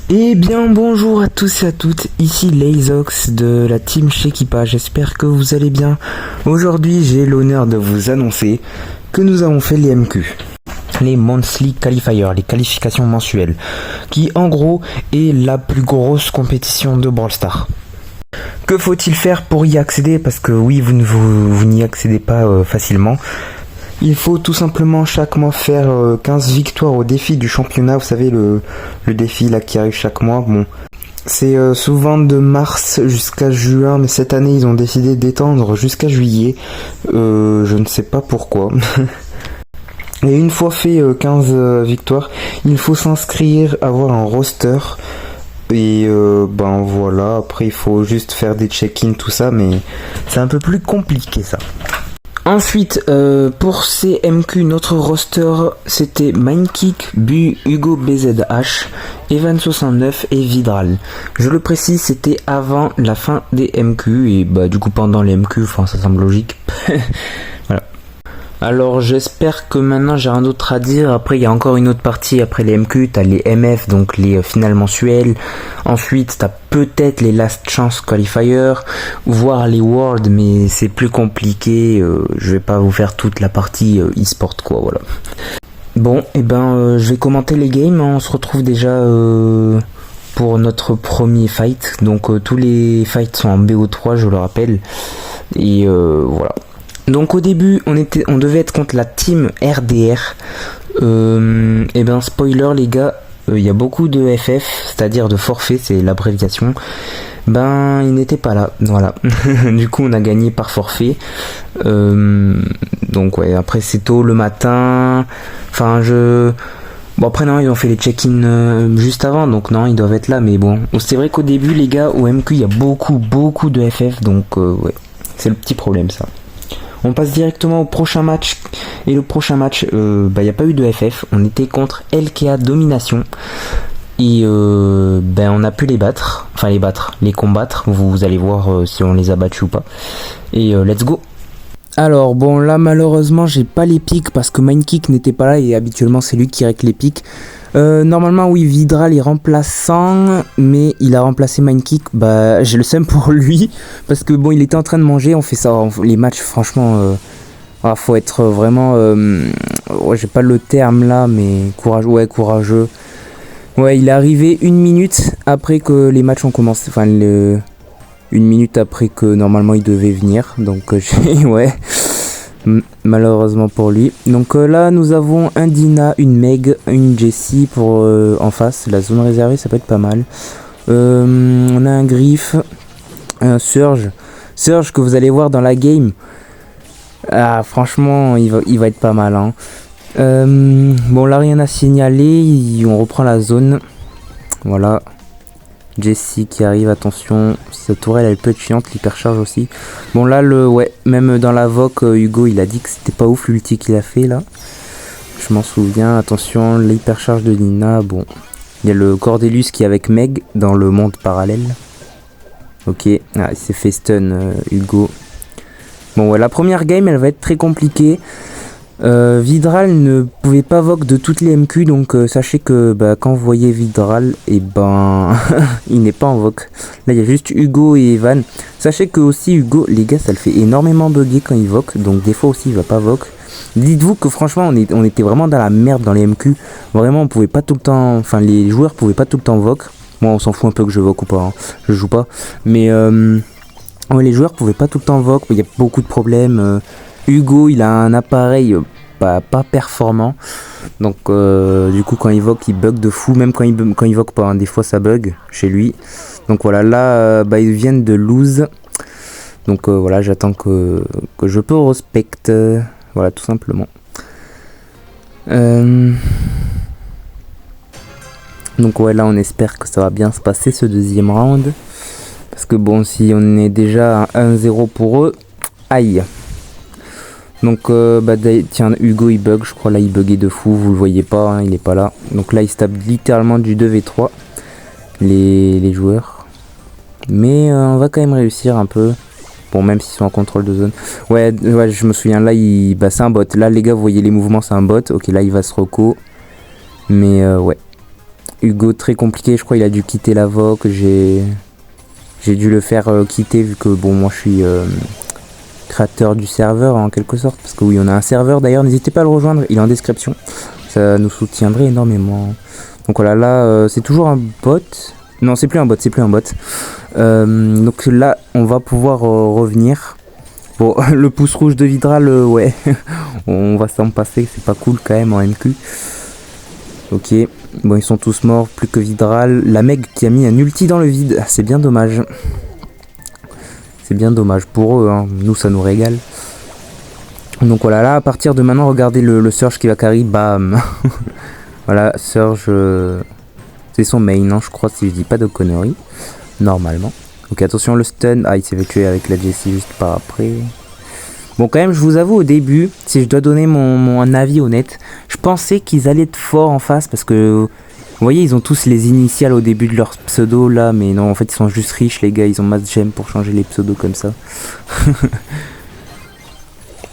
Eh bien bonjour à tous et à toutes, ici Lazox de la team Shekipa, j'espère que vous allez bien. Aujourd'hui j'ai l'honneur de vous annoncer que nous avons fait les MQ, les Monthly Qualifiers, les qualifications mensuelles, qui en gros est la plus grosse compétition de Brawl Stars. Que faut-il faire pour y accéder? Parce que oui, vous n'y accédez pas facilement. Il faut tout simplement chaque mois faire 15 victoires au défi du championnat. Vous savez, le défi là qui arrive chaque mois. Bon, c'est souvent de mars jusqu'à juin, mais cette année ils ont décidé d'étendre jusqu'à juillet. Je ne sais pas pourquoi. Et une fois fait 15 victoires, il faut s'inscrire, avoir un roster. Et ben voilà, après il faut juste faire des check-in, tout ça, mais c'est un peu plus compliqué ça. Ensuite, pour ces MQ, notre roster, c'était Mindkick, Bu, Hugo BZH, Evan69 et Vidral. Je le précise, c'était avant la fin des MQ, et bah du coup pendant les MQ, enfin ça semble logique. Voilà. Alors j'espère que maintenant j'ai rien d'autre à dire. Après il y a encore une autre partie après les MQ, t'as les MF, donc les finales mensuelles. Ensuite t'as peut-être les last chance qualifiers, voire les world, mais c'est plus compliqué. Je vais pas vous faire toute la partie e-sport quoi, voilà. Bon et je vais commenter les games. On se retrouve déjà pour notre premier fight. Donc tous les fights sont en BO3, je le rappelle. Et voilà. Donc au début on devait être contre la team RDR. Spoiler les gars, il y a beaucoup de FF, c'est-à-dire de forfait, c'est l'abréviation. Ils n'étaient pas là, voilà. Du coup on a gagné par forfait. Donc ouais, après c'est tôt le matin. Bon après non, ils ont fait les check-in juste avant, donc non, ils doivent être là, mais bon. C'est vrai qu'au début les gars, au MQ il y a beaucoup de FF, donc ouais, c'est le petit problème ça. On passe directement au prochain match. Et le prochain match, il n'y a pas eu de FF. On était contre LKA Domination. Et on a pu les battre. Enfin les combattre. Vous allez voir si on les a battus ou pas. Et let's go. Alors bon là malheureusement j'ai pas les pics parce que Mindkick n'était pas là et habituellement c'est lui qui règle les pics. Normalement oui, Vidral est remplaçant, mais il a remplacé Mindkick. J'ai le seum pour lui parce que bon il était en train de manger. On fait ça, les matchs franchement faut être vraiment j'ai pas le terme là, mais courageux. Ouais, il est arrivé une minute après que les matchs ont commencé, une minute après que normalement il devait venir, donc ouais, malheureusement pour lui. Donc là nous avons un Dina, une Meg, une Jessie pour en face. La zone réservée ça peut être pas mal. On a un Griff, un Surge que vous allez voir dans la game. Ah franchement il va être pas mal hein. Bon là rien à signaler, on reprend la zone. Voilà, Jessie qui arrive, attention, sa tourelle elle peut être chiante, l'hypercharge aussi. Bon là même dans la VOC, Hugo il a dit que c'était pas ouf l'ulti qu'il a fait là. Je m'en souviens, attention, l'hypercharge de Nina, bon. Il y a le Cordelius qui est avec Meg dans le monde parallèle. Ok, il s'est fait stun Hugo. Bon ouais, la première game elle va être très compliquée. Vidral ne pouvait pas voc de toutes les MQ, donc sachez que quand vous voyez Vidral, il n'est pas en voc. Là il y a juste Hugo et Evan. Sachez que aussi Hugo, les gars, ça le fait énormément bugger quand il voc, donc des fois aussi il va pas voc. Dites-vous que franchement on était vraiment dans la merde dans les MQ. Vraiment on pouvait pas tout le temps, les joueurs pouvaient pas tout le temps voc. Moi on s'en fout un peu que je voc ou pas, hein. Je joue pas. Mais les joueurs pouvaient pas tout le temps voc, il y a beaucoup de problèmes. Hugo il a un appareil pas performant, donc du coup quand il voc il bug de fou, même quand il voc pas, hein, des fois ça bug chez lui. Donc voilà, là ils viennent de lose, donc voilà, j'attends que je peux respecte, voilà tout simplement. Donc ouais, là on espère que ça va bien se passer ce deuxième round, parce que bon, si on est déjà à 1-0 pour eux, aïe. Donc tiens, Hugo il bug, je crois là il buguait de fou, vous le voyez pas, hein, il est pas là. Donc là il se tape littéralement du 2v3 les joueurs. Mais on va quand même réussir un peu. Bon, même s'ils sont en contrôle de zone. Ouais, je me souviens là, c'est un bot. Là les gars vous voyez les mouvements, c'est un bot. Ok, là il va se reco. Mais ouais. Hugo très compliqué, je crois il a dû quitter la VOC, j'ai dû le faire quitter vu que bon moi je suis créateur du serveur en quelque sorte, parce que oui on a un serveur d'ailleurs, n'hésitez pas à le rejoindre, il est en description, ça nous soutiendrait énormément. Donc voilà, là c'est toujours un bot, non c'est plus un bot, donc là on va pouvoir revenir. Bon le pouce rouge de Vidral, ouais, on va s'en passer, c'est pas cool quand même en MQ. Ok, bon ils sont tous morts, plus que Vidral, la Meg qui a mis un ulti dans le vide, c'est bien dommage. C'est bien dommage pour eux, hein. Nous ça nous régale. Donc voilà, là à partir de maintenant, regardez le Surge qui va carry, bam. Voilà, Surge, c'est son main, hein, je crois, si je dis pas de conneries. Normalement. Donc attention le stun, ah il s'est fait tuer avec la Jessie juste par après. Bon quand même, je vous avoue au début, si je dois donner mon avis honnête, je pensais qu'ils allaient être forts en face parce que... Vous voyez, ils ont tous les initiales au début de leur pseudo là, mais non, en fait, ils sont juste riches, les gars, ils ont masse gemme pour changer les pseudos comme ça.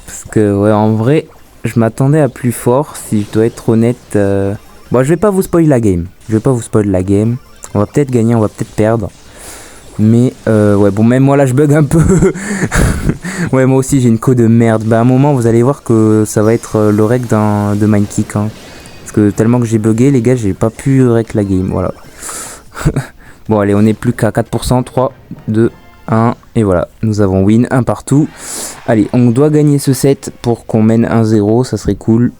Parce que, ouais, en vrai, je m'attendais à plus fort, si je dois être honnête. Bon, je vais pas vous spoil la game. On va peut-être gagner, on va peut-être perdre. Mais, ouais, bon, même moi là, je bug un peu. Ouais, moi aussi, j'ai une co de merde. Bah, à un moment, vous allez voir que ça va être le rec de Mindkick, hein. Tellement que j'ai bugué les gars, j'ai pas pu rec la game, voilà. Bon allez, on est plus qu'à 4%, 3, 2, 1, et voilà, nous avons win, un partout. Allez, on doit gagner ce set pour qu'on mène 1-0, ça serait cool.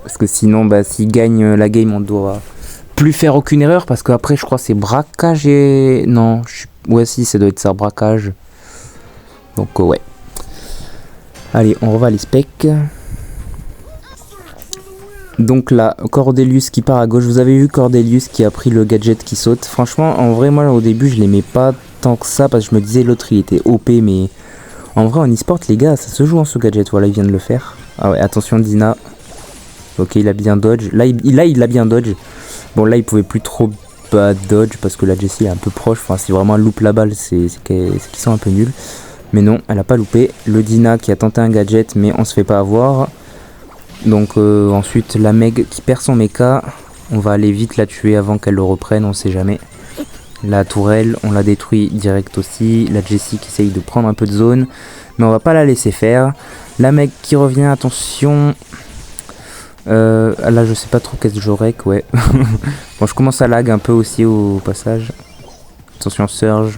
Parce que sinon, bah s'il gagne la game, on doit plus faire aucune erreur, parce qu'après je crois c'est braquage et... Non, ouais si, ça doit être ça, braquage. Donc ouais. Allez, on revoit les specs. Donc là, Cordelius qui part à gauche. Vous avez vu Cordelius qui a pris le gadget qui saute. Franchement, en vrai, moi au début, je l'aimais pas tant que ça parce que je me disais l'autre il était OP. Mais en vrai, en e-sport, les gars, ça se joue en ce gadget. Voilà, il vient de le faire. Ah ouais, attention, Dina. Ok, il a bien dodge. Là, il a bien dodge. Bon, là, il pouvait plus trop dodge parce que la Jessie est un peu proche. Enfin, si vraiment elle loupe la balle, c'est qu'ils sont un peu nuls. Mais non, elle a pas loupé. Le Dina qui a tenté un gadget, mais on se fait pas avoir. Donc ensuite la Meg qui perd son mecha, on va aller vite la tuer avant qu'elle le reprenne, on sait jamais. La tourelle, on la détruit direct aussi. La Jessie qui essaye de prendre un peu de zone, mais on va pas la laisser faire. La Meg qui revient, attention. Là je sais pas trop qu'est-ce que j'aurais, ouais. Bon je commence à lag un peu aussi au passage. Attention Surge.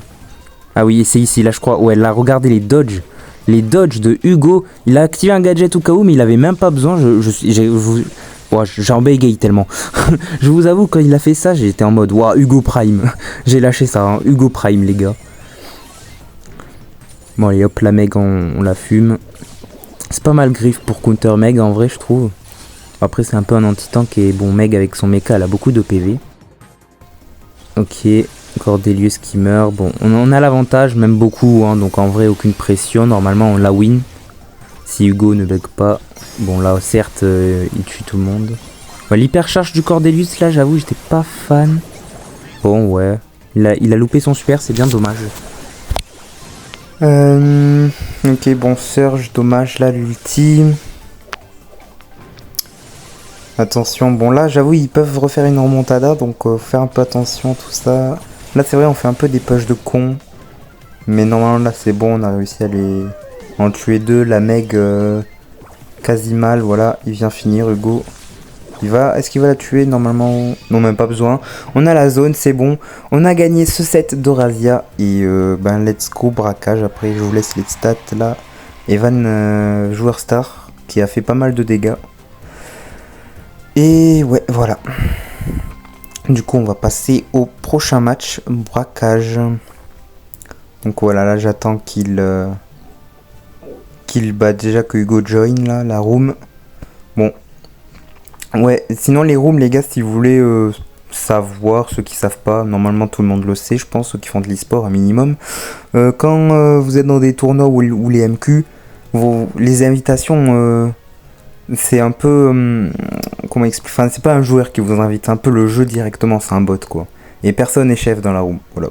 Ah oui c'est ici, là je crois, ouais là regardez les dodges. Les dodges de Hugo, il a activé un gadget au cas où, mais il avait même pas besoin. J'en bégaye tellement. Je vous avoue, quand il a fait ça, j'étais en mode waouh, Hugo Prime. J'ai lâché ça, hein. Hugo Prime, les gars. Bon, allez hop, la Meg, on la fume. C'est pas mal griffe pour counter Meg en vrai, je trouve. Après, c'est un peu un anti-tank et bon, Meg avec son mecha, elle a beaucoup de PV. Ok. Cordelius qui meurt, bon on a l'avantage même beaucoup hein, donc en vrai aucune pression, normalement on la win si Hugo ne bug pas. Bon là certes il tue tout le monde. Ouais, l'hypercharge du Cordelius là j'avoue j'étais pas fan. Bon ouais il a loupé son super, c'est bien dommage. Ok bon Surge, dommage là l'ultime. Attention, bon là j'avoue ils peuvent refaire une remontada donc faut faire un peu attention tout ça. Là c'est vrai on fait un peu des pushs de con. Mais normalement là c'est bon, on a réussi à les en tuer deux. La Meg quasi mal, voilà, il vient finir Hugo. Est-ce qu'il va la tuer normalement? Non même pas besoin. On a la zone, c'est bon. On a gagné ce set d'Orazia. Et ben let's go braquage, après je vous laisse les stats là. Evan joueur star qui a fait pas mal de dégâts. Et ouais voilà. Du coup on va passer au prochain match, braquage. Donc voilà, là j'attends qu'il bat déjà que Hugo join là, la room. Bon. Ouais, sinon les rooms les gars, si vous voulez savoir, ceux qui savent pas, normalement tout le monde le sait, je pense, ceux qui font de l'e-sport un minimum. Quand vous êtes dans des tournois ou les MQ, les invitations, c'est un peu... comment expliquer, enfin c'est pas un joueur qui vous invite, un peu le jeu directement, c'est un bot quoi. Et personne n'est chef dans la room, voilà.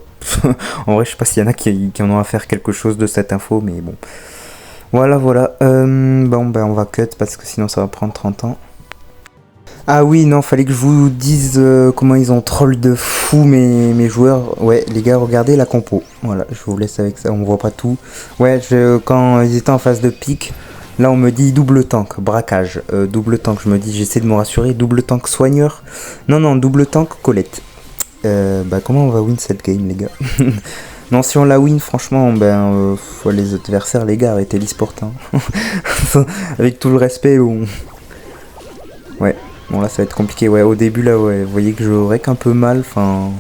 En vrai je sais pas s'il y en a qui en ont à faire quelque chose de cette info, mais bon. Voilà. Bon ben on va cut parce que sinon ça va prendre 30 ans. Ah oui, non, fallait que je vous dise comment ils ont troll de fou mes joueurs. Ouais, les gars, regardez la compo. Voilà, je vous laisse avec ça, on voit pas tout. Ouais, quand ils étaient en phase de pique, là on me dit double tank, braquage. Double tank, je me dis, j'essaie de me rassurer. Double tank soigneur. Non, non, double tank Colette. Bah comment on va win cette game, les gars? Non, si on la win, franchement, faut les adversaires, les gars, arrêtez l'e-sport. Hein. Avec tout le respect, ouais. Bon là ça va être compliqué, ouais, au début là, ouais, vous voyez que je rec un peu mal, enfin,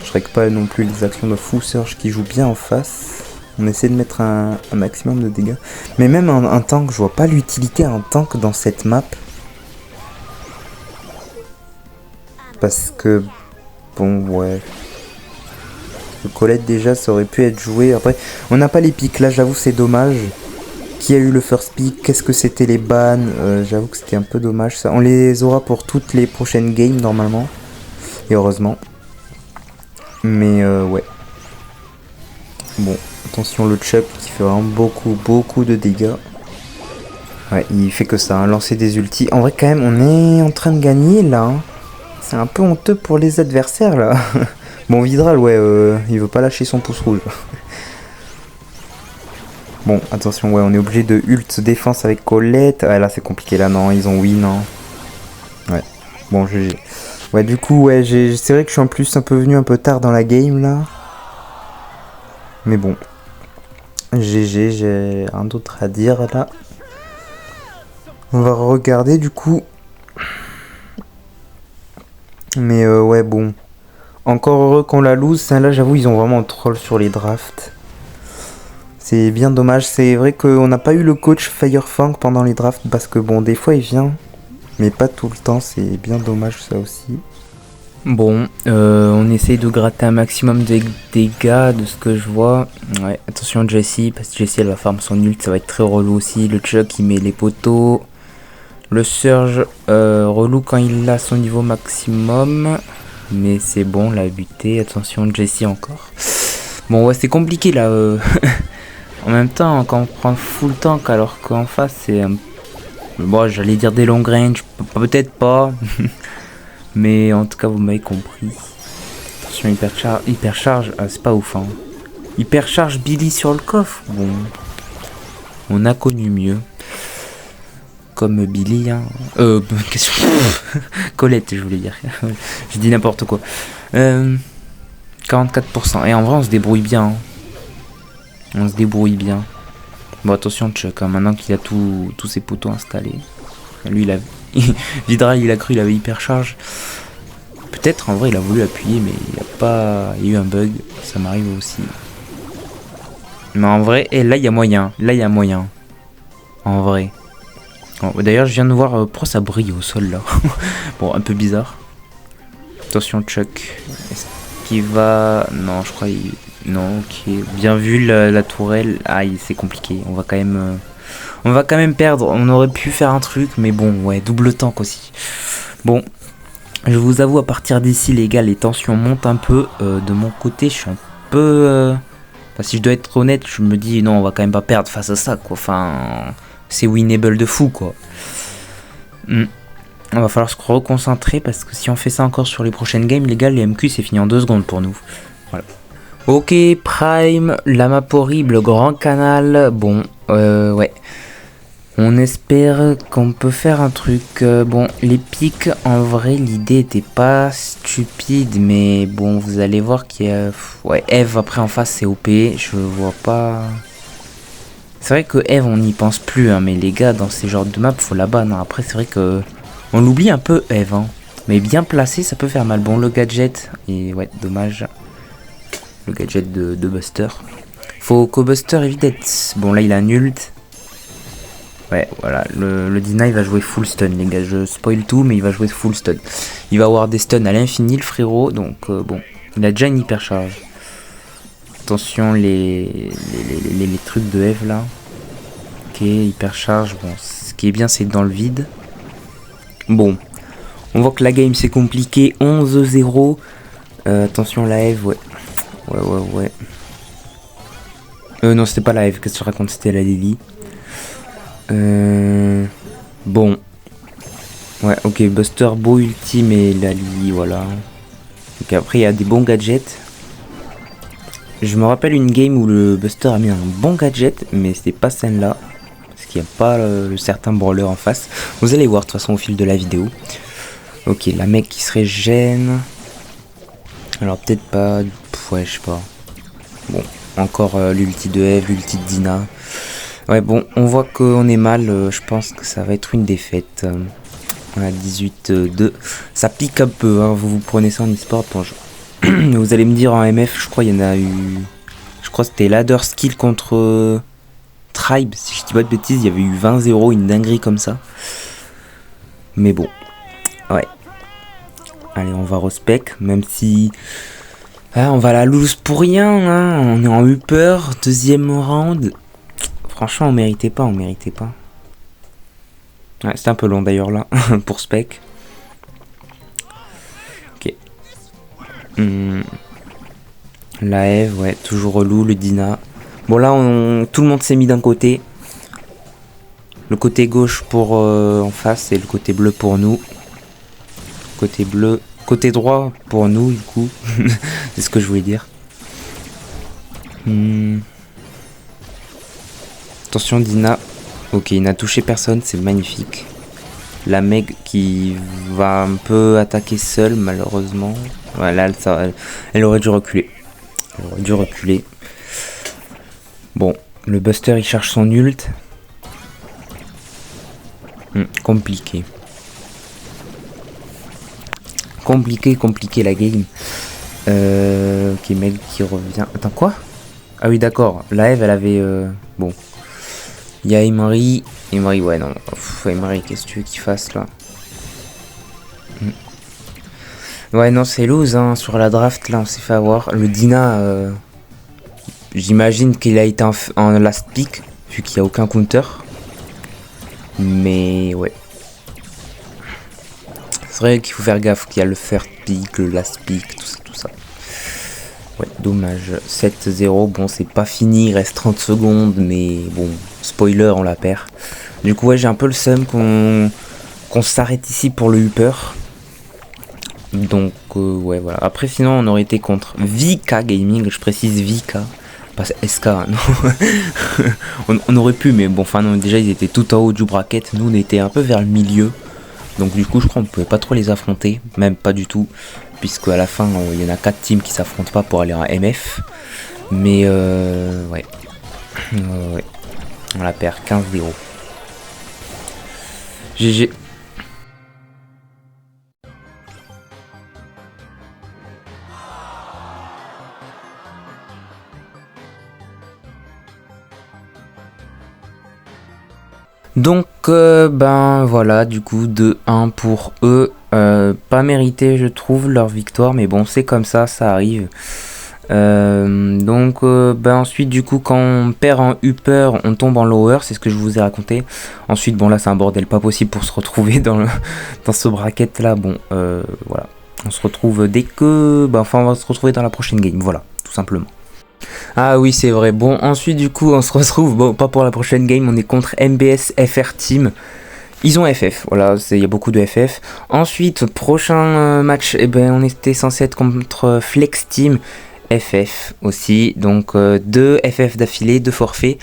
je rec pas non plus les actions de Full Surge qui joue bien en face, on essaie de mettre un maximum de dégâts, mais même un tank, je vois pas l'utilité un tank dans cette map, parce que, bon, ouais, le Colette déjà ça aurait pu être joué, après, on n'a pas les pics, là j'avoue c'est dommage. Qui a eu le first pick, qu'est-ce que c'était les bans, j'avoue que c'était un peu dommage ça. On les aura pour toutes les prochaines games normalement. Et heureusement. Mais ouais. Bon, attention le Chuck qui fait vraiment beaucoup de dégâts. Ouais, il fait que ça, hein, lancer des ultis. En vrai quand même, on est en train de gagner là. Hein. C'est un peu honteux pour les adversaires là. Bon, Vidral, ouais, il veut pas lâcher son pouce rouge. Bon, attention, ouais, on est obligé de ult défense avec Colette. Ah, là, c'est compliqué, là, non, ils ont win, non. Ouais, bon, GG. Ouais, du coup, ouais, c'est vrai que je suis en plus un peu venu un peu tard dans la game, là. Mais bon. GG, j'ai rien d'autre à dire, là. On va regarder, du coup. Mais ouais, bon. Encore heureux qu'on la lose. Là, j'avoue, ils ont vraiment un troll sur les drafts. C'est bien dommage, c'est vrai qu'on n'a pas eu le coach Firefang pendant les drafts parce que bon, des fois il vient, mais pas tout le temps, c'est bien dommage ça aussi. Bon, on essaye de gratter un maximum de dégâts de ce que je vois. Ouais, attention Jessie, parce que Jessie elle va farm son ult, ça va être très relou aussi. Le Chuck il met les poteaux. Le Surge, relou quand il a son niveau maximum. Mais c'est bon, l'a buté. Attention Jessie encore. Bon ouais, c'est compliqué là. En même temps, quand on prend full tank alors qu'en face c'est bon, j'allais dire des long range, peut-être pas. Mais en tout cas, vous m'avez compris. Attention, hypercharge, ah, c'est pas ouf. Hein. Hypercharge Billy sur le coffre. Bon, on a connu mieux. Comme Billy, hein. Question. Colette, je voulais dire. J'ai dit n'importe quoi. 44%. Et en vrai, on se débrouille bien. Hein. On se débrouille bien. Bon, attention, Chuck, hein, maintenant qu'il a tous ses poteaux installés. Lui, il a. Vidral, il a cru, il avait hypercharge. Peut-être, en vrai, il a voulu appuyer, mais il a pas. Il y a eu un bug. Ça m'arrive aussi. Mais en vrai, et là, il y a moyen. Là, il y a moyen. En vrai. Bon, d'ailleurs, je viens de voir pourquoi ça brille au sol, là. Bon, un peu bizarre. Attention, Chuck. Est-ce qu'il va. Non, je crois. Non, ok. Bien vu la tourelle. Aïe, c'est compliqué. On va quand même perdre. On aurait pu faire un truc, mais bon, ouais, double tank aussi. Bon, je vous avoue, à partir d'ici, les gars, les tensions montent un peu. De mon côté, je suis un peu. Enfin, si je dois être honnête, je me dis non, on va quand même pas perdre face à ça, quoi. Enfin, c'est winnable de fou, quoi. On va falloir se reconcentrer parce que si on fait ça encore sur les prochaines games, les gars, les MQ, c'est fini en 2 secondes pour nous. Voilà. Ok, Prime, la map horrible, grand canal. Bon, ouais. On espère qu'on peut faire un truc. Bon, les pics, en vrai, l'idée était pas stupide, mais bon, vous allez voir qu'il y a. Ouais, Eve après en face, c'est OP. Je vois pas. C'est vrai que Eve, on n'y pense plus, hein, mais les gars, dans ces genres de maps, faut la ban. Hein. Après, c'est vrai que. On l'oublie un peu, Eve, hein. Mais bien placé, ça peut faire mal. Bon, le gadget, et ouais, dommage. Le gadget de Buster. Faut qu'au Buster évite d'être. Bon, là, il a un ult. Ouais, voilà, le Dina il va jouer full stun, les gars. Je spoil tout, mais il va jouer full stun. Il va avoir des stuns à l'infini, le frérot. Donc, bon, il a déjà une hypercharge. Attention, les trucs de Eve là. Ok, hypercharge. Bon, ce qui est bien, c'est dans le vide. Bon, on voit que la game c'est compliqué. 11-0. Attention, la Eve, ouais. Ouais. Non, c'était pas la Eve, qu'est-ce que tu racontes, c'était la Lily. Bon. Ouais, ok, Buster, beau ultime et Lali, voilà. Donc après, il y a des bons gadgets. Je me rappelle une game où le Buster a mis un bon gadget, mais c'était pas celle-là. Parce qu'il n'y a pas le certain brawler en face. Vous allez voir de toute façon au fil de la vidéo. Ok, la mec qui se régène. Alors peut-être pas... ouais, je sais pas. Bon, encore l'ulti de Eve, l'ulti de Dina. Ouais, bon, on voit qu'on est mal. Je pense que ça va être une défaite. Voilà, 18-2. Ça pique un peu, hein, vous prenez ça en e-sport. Bon, vous allez me dire en MF, je crois il y en a eu... Je crois que c'était Ladder Skill contre Tribe. Si je dis pas de bêtises, il y avait eu 20-0, une dinguerie comme ça. Mais bon, ouais. Allez, on va respect, même si... ah, on va la lose pour rien, hein. On est en upper, deuxième round. Franchement, on méritait pas, Ouais, c'était un peu long d'ailleurs là, pour spec. Ok. La Eve, ouais, toujours relou, le Dina. Bon là, tout le monde s'est mis d'un côté. Le côté gauche pour en face et le côté bleu pour nous. Côté bleu, côté droit pour nous du coup. C'est ce que je voulais dire. Attention Dina. Ok, il n'a touché personne, c'est magnifique. La Meg qui va un peu attaquer seule malheureusement. Voilà, elle aurait dû reculer. Bon, le Buster il cherche son ult. Compliqué. Compliqué la game. Ok, Meg qui revient. Attends, quoi? Ah oui, d'accord. La Eve, elle avait... bon. Il y a Emery. Emery, ouais, non. Emery, qu'est-ce que tu veux qu'il fasse, là? Ouais, non, c'est loose, hein. Sur la draft, là, on s'est fait avoir. Le Dina, j'imagine qu'il a été en last pick, vu qu'il n'y a aucun counter. Mais, ouais. C'est vrai qu'il faut faire gaffe qu'il y a le first pick, le last pick, tout ça. Ouais, dommage. 7-0, bon, c'est pas fini, il reste 30 secondes, mais bon, spoiler, on la perd. Du coup, ouais, j'ai un peu le seum qu'on s'arrête ici pour le Upper. Donc, ouais, voilà. Après, sinon, on aurait été contre VK Gaming, je précise VK, pas SK, non. on aurait pu, mais bon, enfin, non, déjà, ils étaient tout en haut du bracket. Nous, on était un peu vers le milieu. Donc du coup je crois qu'on pouvait pas trop les affronter, même pas du tout, puisque à la fin il y en a 4 teams qui s'affrontent pas pour aller en MF. Mais ouais. On la perd 15-0. GG. Donc ben voilà, du coup 2-1 pour eux. Pas mérité je trouve leur victoire, mais bon c'est comme ça arrive. Donc ben ensuite du coup quand on perd en upper on tombe en lower, c'est ce que je vous ai raconté. Ensuite bon là c'est un bordel pas possible pour se retrouver dans ce bracket là. Bon voilà, on se retrouve dès que... ben, enfin on va se retrouver dans la prochaine game, voilà, tout simplement. Ah oui c'est vrai, bon ensuite du coup on se retrouve, bon pas pour la prochaine game, on est contre MBS FR Team. Ils ont FF, voilà, il y a beaucoup de FF. Ensuite, prochain match, eh ben, on était censé être contre Flex Team FF aussi. Donc 2 FF d'affilée, 2 forfaits.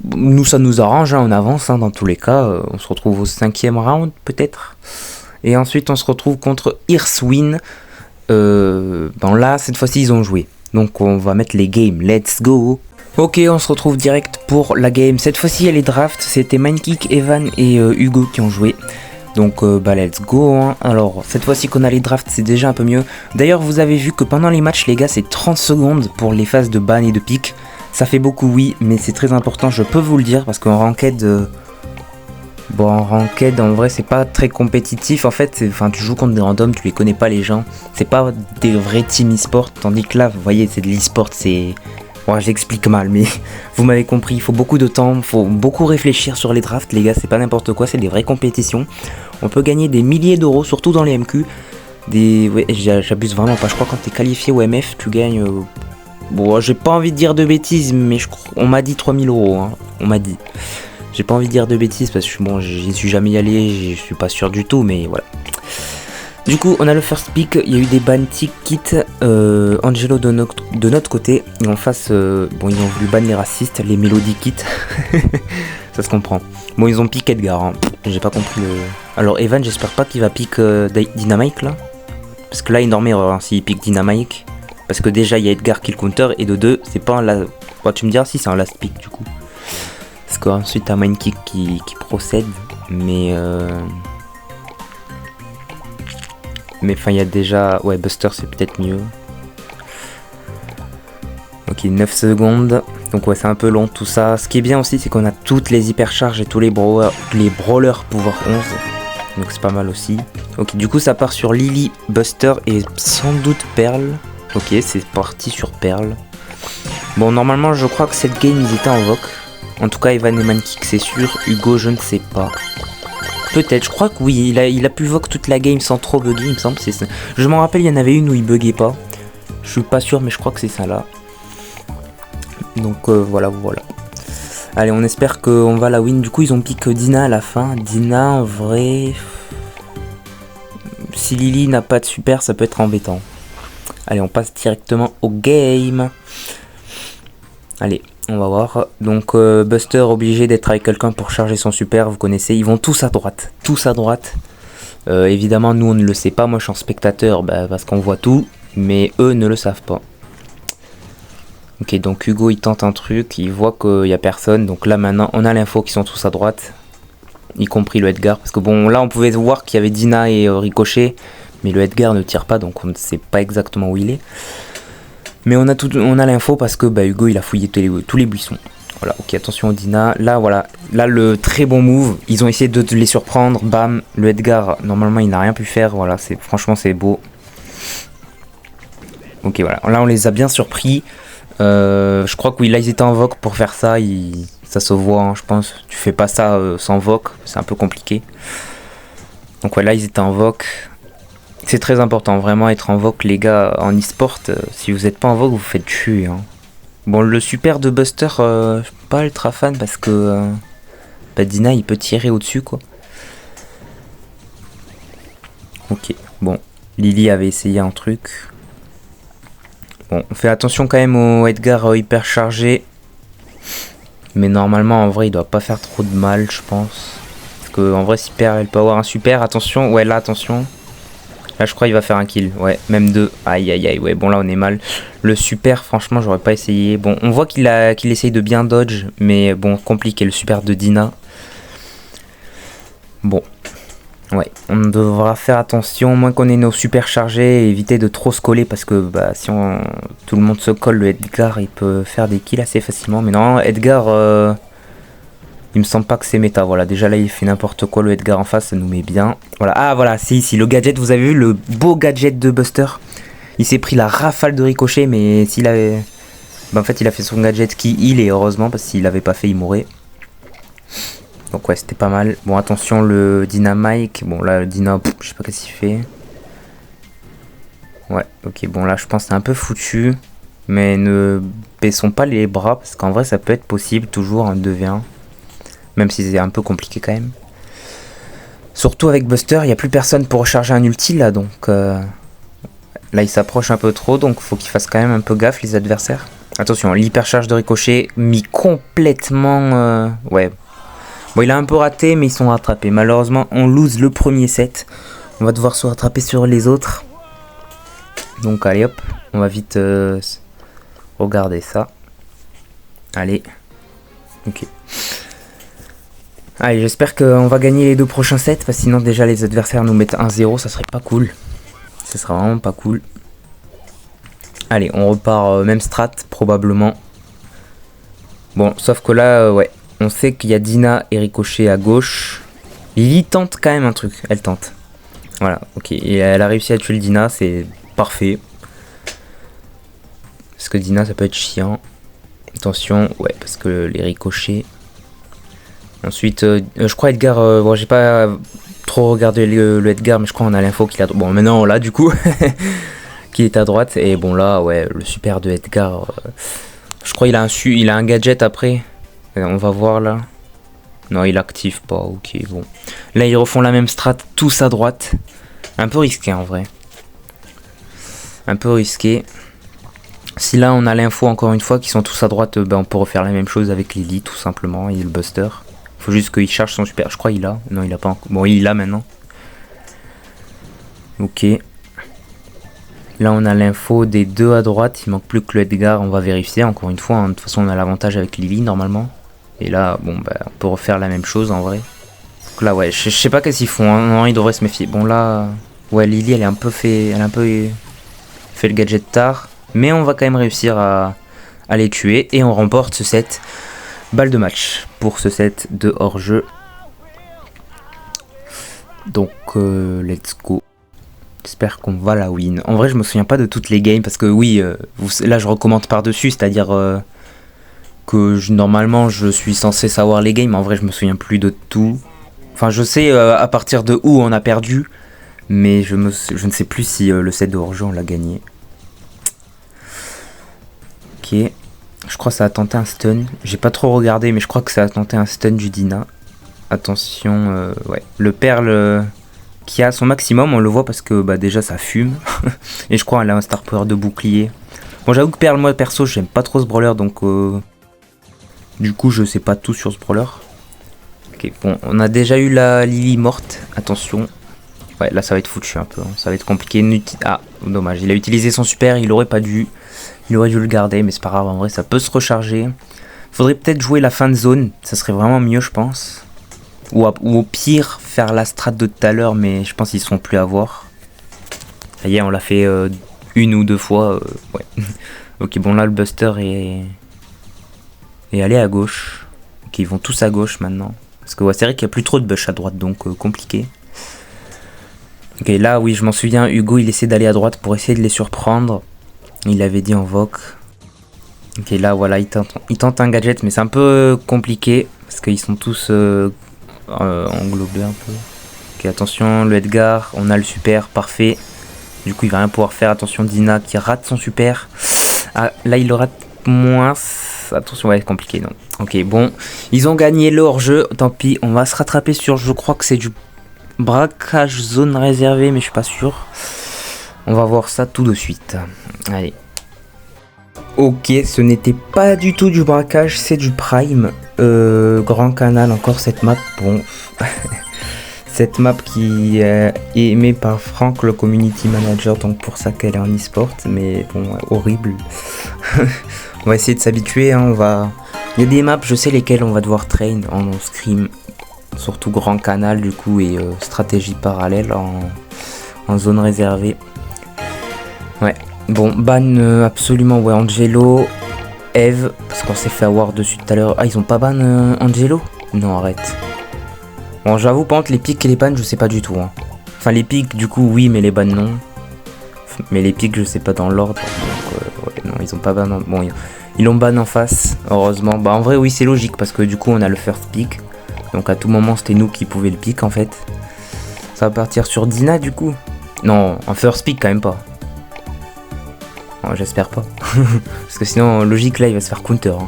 Nous, ça nous arrange, hein, on avance dans tous les cas. On se retrouve au 5e round peut-être. Et ensuite, on se retrouve contre Irswin. Bon là, cette fois-ci, ils ont joué. Donc on va mettre les games, let's go. Ok, on se retrouve direct pour la game. Cette fois-ci, il y a les drafts. C'était Mindkick, Evan et Hugo qui ont joué. Donc, bah, let's go. Hein. Alors, cette fois-ci qu'on a les drafts, c'est déjà un peu mieux. D'ailleurs, vous avez vu que pendant les matchs, les gars, c'est 30 secondes pour les phases de ban et de pick. Ça fait beaucoup, oui, mais c'est très important. Je peux vous le dire parce qu'en ranked... bon, en ranked, en vrai, c'est pas très compétitif. En fait, tu joues contre des randoms, tu les connais pas, les gens. C'est pas des vrais team e-sport. Tandis que là, vous voyez, c'est de l'e-sport, c'est... ouais, j'explique mal, mais vous m'avez compris, il faut beaucoup de temps, il faut beaucoup réfléchir sur les drafts, les gars, c'est pas n'importe quoi, c'est des vraies compétitions. On peut gagner des milliers d'euros, surtout dans les MQ. Ouais, j'abuse vraiment pas, je crois que quand t'es qualifié au MF, tu gagnes... bon, j'ai pas envie de dire de bêtises, mais on m'a dit 3000 euros, hein. On m'a dit. J'ai pas envie de dire de bêtises parce que bon, j'y suis jamais allé, je suis pas sûr du tout, mais voilà. Du coup, on a le first pick, il y a eu des ban tickets, Angelo de notre côté, et en face, bon, ils ont voulu ban les racistes, les Melody Kits, ça se comprend. Bon, ils ont pick Edgar, hein. J'ai pas compris le... Alors Evan, j'espère pas qu'il va pick Dynamite là, parce que là, énorme erreur hein, s'il pick Dynamite, parce que déjà, il y a Edgar qui le counter, et de deux, c'est pas un last... Bon, tu me diras si c'est un last pick du coup. Parce qu'ensuite, t'as Mindkick qui procède, mais enfin, il y a déjà... Ouais, Buster, c'est peut-être mieux. Ok, 9 secondes. Donc ouais, c'est un peu long tout ça. Ce qui est bien aussi, c'est qu'on a toutes les hypercharges et tous les brawlers pouvoir 11. Donc c'est pas mal aussi. Ok, du coup, ça part sur Lily, Buster et sans doute Pearl. Ok, c'est parti sur Pearl. Bon, normalement, je crois que cette game, ils étaient en voc. En tout cas, Evan et Mindkick, c'est sûr. Hugo, je ne sais pas. Peut-être, je crois que oui, il a pu voc toute la game sans trop bugger, il me semble. Je m'en rappelle, il y en avait une où il buguait pas. Je suis pas sûr, mais je crois que c'est ça là. Donc voilà. Allez, on espère qu'on va la win. Du coup, ils ont piqué Dina à la fin. Dina, en vrai... Si Lily n'a pas de super, ça peut être embêtant. Allez, on passe directement au game. Allez, on va voir. Donc Buster obligé d'être avec quelqu'un pour charger son super, vous connaissez. Ils vont tous à droite. Évidemment, nous on ne le sait pas. Moi je suis en spectateur parce qu'on voit tout. Mais eux ne le savent pas. Ok, donc Hugo il tente un truc. Il voit qu'il n'y a personne. Donc là maintenant on a l'info qu'ils sont tous à droite. Y compris le Edgar. Parce que bon là on pouvait voir qu'il y avait Dina et Ricochet. Mais le Edgar ne tire pas. Donc on ne sait pas exactement où il est. Mais on a l'info parce que Hugo il a fouillé tous les buissons. Voilà, ok, attention au Dina. Là, voilà, là le très bon move. Ils ont essayé de les surprendre. Bam, le Edgar, normalement il n'a rien pu faire. Voilà, franchement c'est beau. Ok, voilà, là on les a bien surpris. Je crois que oui, là ils étaient en voc pour faire ça. Ça se voit, hein, je pense. Tu fais pas ça sans voc, c'est un peu compliqué. Donc ouais, là ils étaient en voc. C'est très important, vraiment être en voc les gars en e-sport. Si vous n'êtes pas en voc, vous faites tuer. Hein. Bon, le super de Buster, je suis pas ultra fan parce que Dina il peut tirer au-dessus quoi. Ok, bon, Lily avait essayé un truc. Bon, on fait attention quand même au Edgar hyper chargé. Mais normalement, en vrai, il doit pas faire trop de mal, je pense. Parce que en vrai, si Pearl, elle peut avoir un super. Attention, ouais, là, attention. Là, je crois qu'il va faire un kill. Ouais, même deux. Aïe, aïe, aïe. Ouais, bon, là, on est mal. Le super, franchement, j'aurais pas essayé. Bon, on voit qu'il essaye de bien dodge. Mais bon, compliqué. Le super de Dina. Bon. Ouais, on devra faire attention. Moins qu'on ait nos super chargés. Et éviter de trop se coller. Parce que si tout le monde se colle, le Edgar, il peut faire des kills assez facilement. Mais non, Edgar... Il me semble pas que c'est méta, voilà, déjà là il fait n'importe quoi, le Edgar en face, ça nous met bien. Voilà, ah voilà, c'est ici, le gadget, vous avez vu le beau gadget de Buster. Il s'est pris la rafale de Ricochet, mais s'il avait... en fait il a fait son gadget qui heal, et heureusement, parce qu'il l'avait pas fait, il mourrait. Donc ouais, c'était pas mal. Bon, attention, le Dynamite, bon là, le Dina, je sais pas qu'est-ce qu'il fait. Ouais, ok, bon là je pense que c'est un peu foutu. Mais ne baissons pas les bras, parce qu'en vrai ça peut être possible, toujours un 2v1. Même si c'est un peu compliqué quand même. Surtout avec Buster, il n'y a plus personne pour recharger un ulti là. Donc là il s'approche un peu trop. Donc faut qu'il fasse quand même un peu gaffe les adversaires. Attention, l'hypercharge de Ricochet mis complètement... ouais. Bon, il a un peu raté mais ils sont rattrapés. Malheureusement on lose le premier set. On va devoir se rattraper sur les autres. Donc allez hop. On va vite regarder ça. Allez. Ok. Allez, j'espère qu'on va gagner les deux prochains sets, parce que sinon déjà les adversaires nous mettent 1-0, ça serait pas cool. Ça serait vraiment pas cool. Allez, on repart même strat, probablement. Bon, sauf que là, ouais, on sait qu'il y a Dina et Ricochet à gauche. Lily tente quand même un truc, elle tente. Voilà, ok, et elle a réussi à tuer le Dina, c'est parfait. Parce que Dina, ça peut être chiant. Attention, ouais, parce que les ricochets... Ensuite, je crois Edgar, bon j'ai pas trop regardé le Edgar, mais je crois on a l'info qu'il a... Bon maintenant on l'a du coup, qu'il est à droite, et bon là, ouais, le super de Edgar, je crois il a un gadget après, on va voir là. Non, il active pas, ok, bon. Là, ils refont la même strat, tous à droite. Un peu risqué, en vrai. Un peu risqué. Si là, on a l'info, encore une fois, qu'ils sont tous à droite, ben, on peut refaire la même chose avec Lily, tout simplement, et le Buster. Faut juste qu'il charge son super. Je crois qu'il a. Non, il a pas encore. Bon, il a maintenant. Ok. Là, on a l'info des deux à droite. Il manque plus que le Edgar. On va vérifier, encore une fois. Hein. De toute façon, on a l'avantage avec Lily, normalement. Et là, bon, bah, on peut refaire la même chose en vrai. Donc là, ouais, je sais pas qu'est-ce qu'ils font. Hein. Non, ils devraient se méfier. Bon, là, ouais, Lily, elle a un peu fait le gadget tard. Mais on va quand même réussir à les tuer. Et on remporte ce set. Balle de match pour ce set de hors-jeu. Donc, let's go. J'espère qu'on va la win. En vrai, je me souviens pas de toutes les games. Parce que oui, là, je recommande par-dessus. C'est-à-dire... normalement je suis censé savoir les games, mais en vrai je me souviens plus de tout. Enfin je sais à partir de où on a perdu, mais je ne sais plus si le set de hors-jeu on l'a gagné. Ok, je crois que ça a tenté un stun. J'ai pas trop regardé, mais je crois que ça a tenté un stun du Dina. Attention, ouais, le Perle qui a son maximum, on le voit parce que bah, déjà ça fume. Et je crois qu'elle a un star power de bouclier. Bon j'avoue que Perle, moi perso j'aime pas trop ce brawler, donc... Du coup, je sais pas tout sur ce brawler. Ok, bon, on a déjà eu la Lily morte. Attention. Ouais, là, ça va être foutu un peu. Hein. Ça va être compliqué. Ah, dommage. Il a utilisé son super. Il aurait pas dû. Il aurait dû le garder, mais c'est pas grave. En vrai, ça peut se recharger. Faudrait peut-être jouer la fin de zone. Ça serait vraiment mieux, je pense. Ou au pire, faire la strat de tout à l'heure, mais je pense qu'ils seront plus à voir. Ça y est, on l'a fait une ou deux fois. Ouais. Ok, bon, là, le Buster est... Et aller à gauche. Ok, ils vont tous à gauche maintenant. Parce que ouais, c'est vrai qu'il n'y a plus trop de bush à droite, donc compliqué. Ok, là, oui, je m'en souviens, Hugo, il essaie d'aller à droite pour essayer de les surprendre. Il l'avait dit en voc. Ok, là, voilà, il tente un gadget, mais c'est un peu compliqué. Parce qu'ils sont tous englobés un peu. Ok, attention, le Edgar, on a le super, parfait. Du coup, il va rien pouvoir faire. Attention, Dina qui rate son super. Ah, là, il le rate moins... Attention, ouais, compliqué, non. Ok, bon, ils ont gagné le hors-jeu, tant pis, on va se rattraper sur, je crois que c'est du braquage zone réservée, mais je suis pas sûr. On va voir ça tout de suite. Allez. Ok, ce n'était pas du tout du braquage, c'est du prime. Grand Canal, encore cette map, bon... Cette map qui est aimée par Franck, le community manager, donc pour ça qu'elle est en e-sport, mais bon, horrible. On va essayer de s'habituer, hein, Il y a des maps, je sais lesquelles on va devoir train en scrim, surtout Grand Canal du coup, et stratégie parallèle en zone réservée. Ouais, bon, ban absolument, ouais, Angelo, Eve, parce qu'on s'est fait avoir dessus tout à l'heure. Ah, ils ont pas ban Angelo? Non, arrête. Bon, j'avoue, par contre, les pics et les bans, je sais pas du tout. Hein. Enfin, les pics, du coup, oui, mais les bans, non. Mais les pics, je sais pas dans l'ordre. Donc, ouais, non, ils ont pas ban. Bon, ils l'ont ban en face, heureusement. Bah, en vrai, oui, c'est logique, parce que du coup, on a le first pick. Donc, à tout moment, c'était nous qui pouvions le pick, en fait. Ça va partir sur Dina, du coup. Non, en first pick, quand même pas. Bon, j'espère pas. Parce que sinon, logique, là, il va se faire counter. Hein.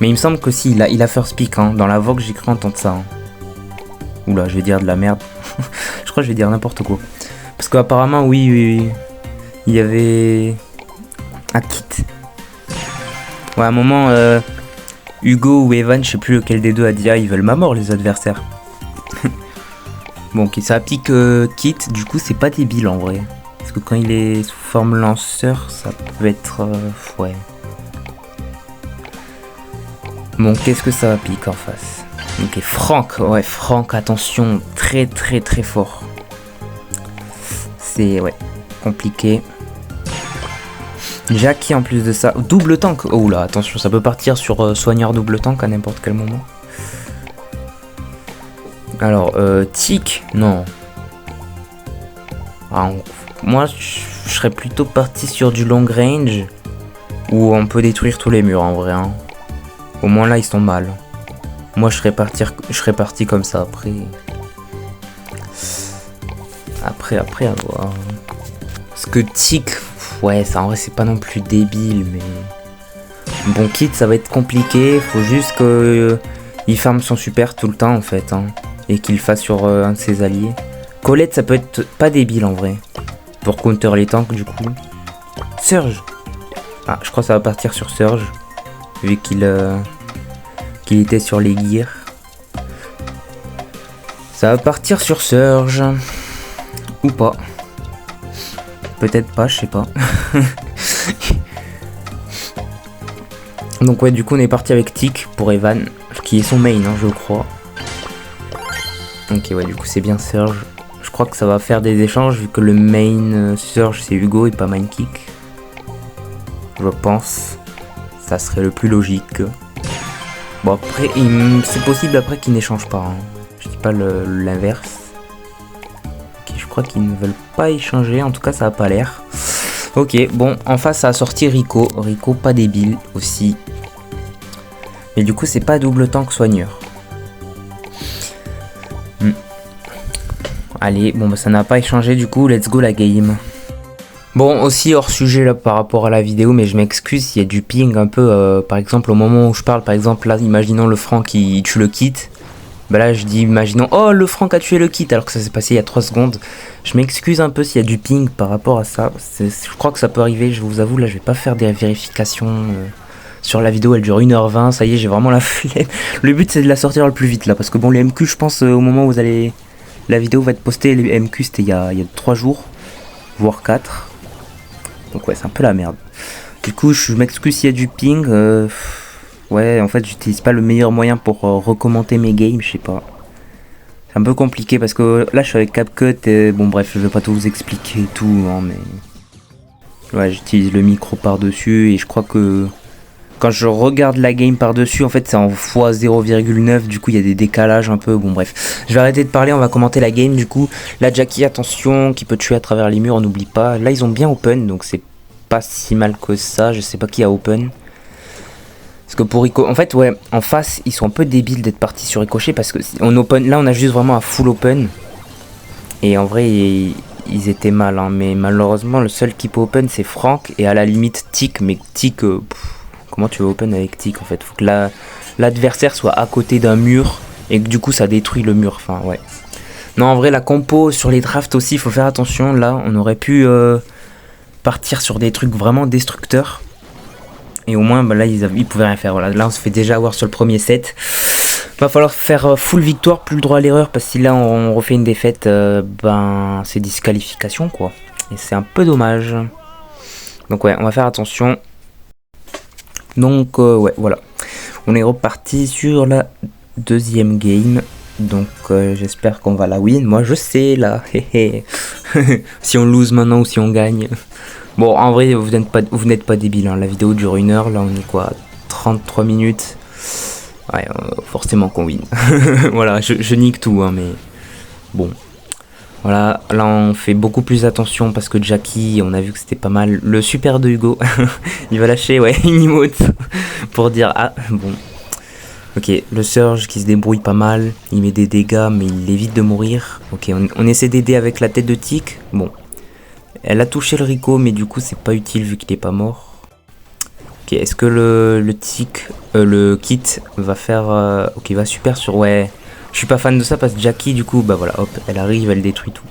Mais il me semble que si, il a first pick. Hein. Dans la vogue, j'ai cru entendre ça. Hein. Oula, je vais dire de la merde. Je crois que je vais dire n'importe quoi. Parce qu'apparemment, oui, il y avait un kit. Ouais, à un moment, Hugo ou Evan, je sais plus lequel des deux a dit, ah, ils veulent ma mort, les adversaires. Bon, ok, ça applique kit, du coup, c'est pas débile en vrai. Parce que quand il est sous forme lanceur, ça peut être... ouais. Bon, qu'est-ce que ça applique en face? Ok, Franck, ouais, Franck, attention, très très très fort. C'est, ouais, compliqué. Jackie en plus de ça, double tank. Oh là, attention, ça peut partir sur soigneur double tank à n'importe quel moment. Alors, tic, non. Alors, moi, je serais plutôt parti sur du long range. Où on peut détruire tous les murs en vrai. Hein. Au moins là, ils sont mal. Moi, je serais parti comme ça après. Après, à voir. Parce que tic, ouais, ça en vrai, c'est pas non plus débile, mais. Bon, kit, ça va être compliqué. Faut juste que. il farme son super tout le temps en fait, hein, et qu'il le fasse sur un de ses alliés. Colette, ça peut être pas débile en vrai, pour counter les tanks du coup. Surge. Ah, je crois que ça va partir sur Surge, vu qu'il était sur les gears. Ça va partir sur Surge. Ou pas. Peut-être pas, je sais pas. Donc ouais, du coup on est parti avec Tic pour Evan, qui est son main, hein, je crois. Ok, ouais, du coup c'est bien Surge. Je crois que ça va faire des échanges, vu que le main Surge c'est Hugo et pas Mindkick. Je pense. Ça serait le plus logique. Bon après, c'est possible après qu'ils n'échangent pas. Hein. Je dis pas l'inverse. Ok, je crois qu'ils ne veulent pas échanger, en tout cas ça a pas l'air. Ok, bon, en face ça a sorti Rico. Rico pas débile aussi. Mais du coup c'est pas double tank soigneur. Allez, bon bah ça n'a pas échangé du coup, let's go la game. Bon, aussi hors sujet là par rapport à la vidéo, mais je m'excuse s'il y a du ping un peu, par exemple au moment où je parle, par exemple là, imaginons le Franck qui tue le kit. Bah là je dis, imaginons, oh le Franck a tué le kit alors que ça s'est passé il y a 3 secondes. Je m'excuse un peu s'il y a du ping par rapport à ça, je crois que ça peut arriver, je vous avoue, là je vais pas faire des vérifications sur la vidéo, elle dure 1h20, ça y est j'ai vraiment la flemme. Le but c'est de la sortir le plus vite là, parce que bon les MQ je pense au moment où vous allez... La vidéo va être postée, les MQ c'était il y a 3 jours, voire 4. Donc ouais c'est un peu la merde. Du coup je m'excuse s'il y a du ping. Ouais en fait j'utilise pas le meilleur moyen pour recommander mes games, je sais pas. C'est un peu compliqué parce que là je suis avec CapCut et bon bref je vais pas tout vous expliquer et tout hein, mais... Ouais j'utilise le micro par dessus et je crois que... Quand je regarde la game par-dessus, en fait c'est en x0,9, du coup il y a des décalages un peu, bon bref. Je vais arrêter de parler, on va commenter la game du coup. La Jackie, attention, qui peut tuer à travers les murs, on n'oublie pas. Là ils ont bien open, donc c'est pas si mal que ça, je sais pas qui a open. Parce que pour Rico, en fait ouais, en face ils sont un peu débiles d'être partis sur Ricochet parce que on open, là on a juste vraiment un full open. Et en vrai ils étaient mal, hein, mais malheureusement le seul qui peut open c'est Franck et à la limite Tic, mais Tic... Comment tu veux open avec Tic en fait? Faut que l'adversaire soit à côté d'un mur et que du coup ça détruit le mur. Enfin ouais. Non en vrai la compo sur les drafts aussi il faut faire attention. Là on aurait pu partir sur des trucs vraiment destructeurs. Et au moins bah, là ils pouvaient rien faire. Voilà. Là on se fait déjà avoir sur le premier set. Va falloir faire full victoire, plus le droit à l'erreur. Parce que si là on refait une défaite, ben c'est disqualification quoi. Et c'est un peu dommage. Donc ouais on va faire attention. Donc ouais voilà, on est reparti sur la deuxième game, donc j'espère qu'on va la win, moi je sais là, si on lose maintenant ou si on gagne. Bon en vrai vous n'êtes pas débile, hein. La vidéo dure 1 heure, là on est quoi, 33 minutes, ouais forcément qu'on win. Voilà, je nique tout hein, mais bon. Voilà, là on fait beaucoup plus attention parce que Jackie, on a vu que c'était pas mal. Le super de Hugo, il va lâcher ouais, une emote pour dire ah bon. Ok, le Surge qui se débrouille pas mal, il met des dégâts mais il évite de mourir. Ok, on essaie d'aider avec la tête de Tic. Bon, elle a touché le Rico mais du coup c'est pas utile vu qu'il est pas mort. Ok, est-ce que le Tic, le kit va faire... ok, il va super sur... Ouais... Je suis pas fan de ça parce que Jackie du coup bah voilà hop elle arrive, elle détruit tout.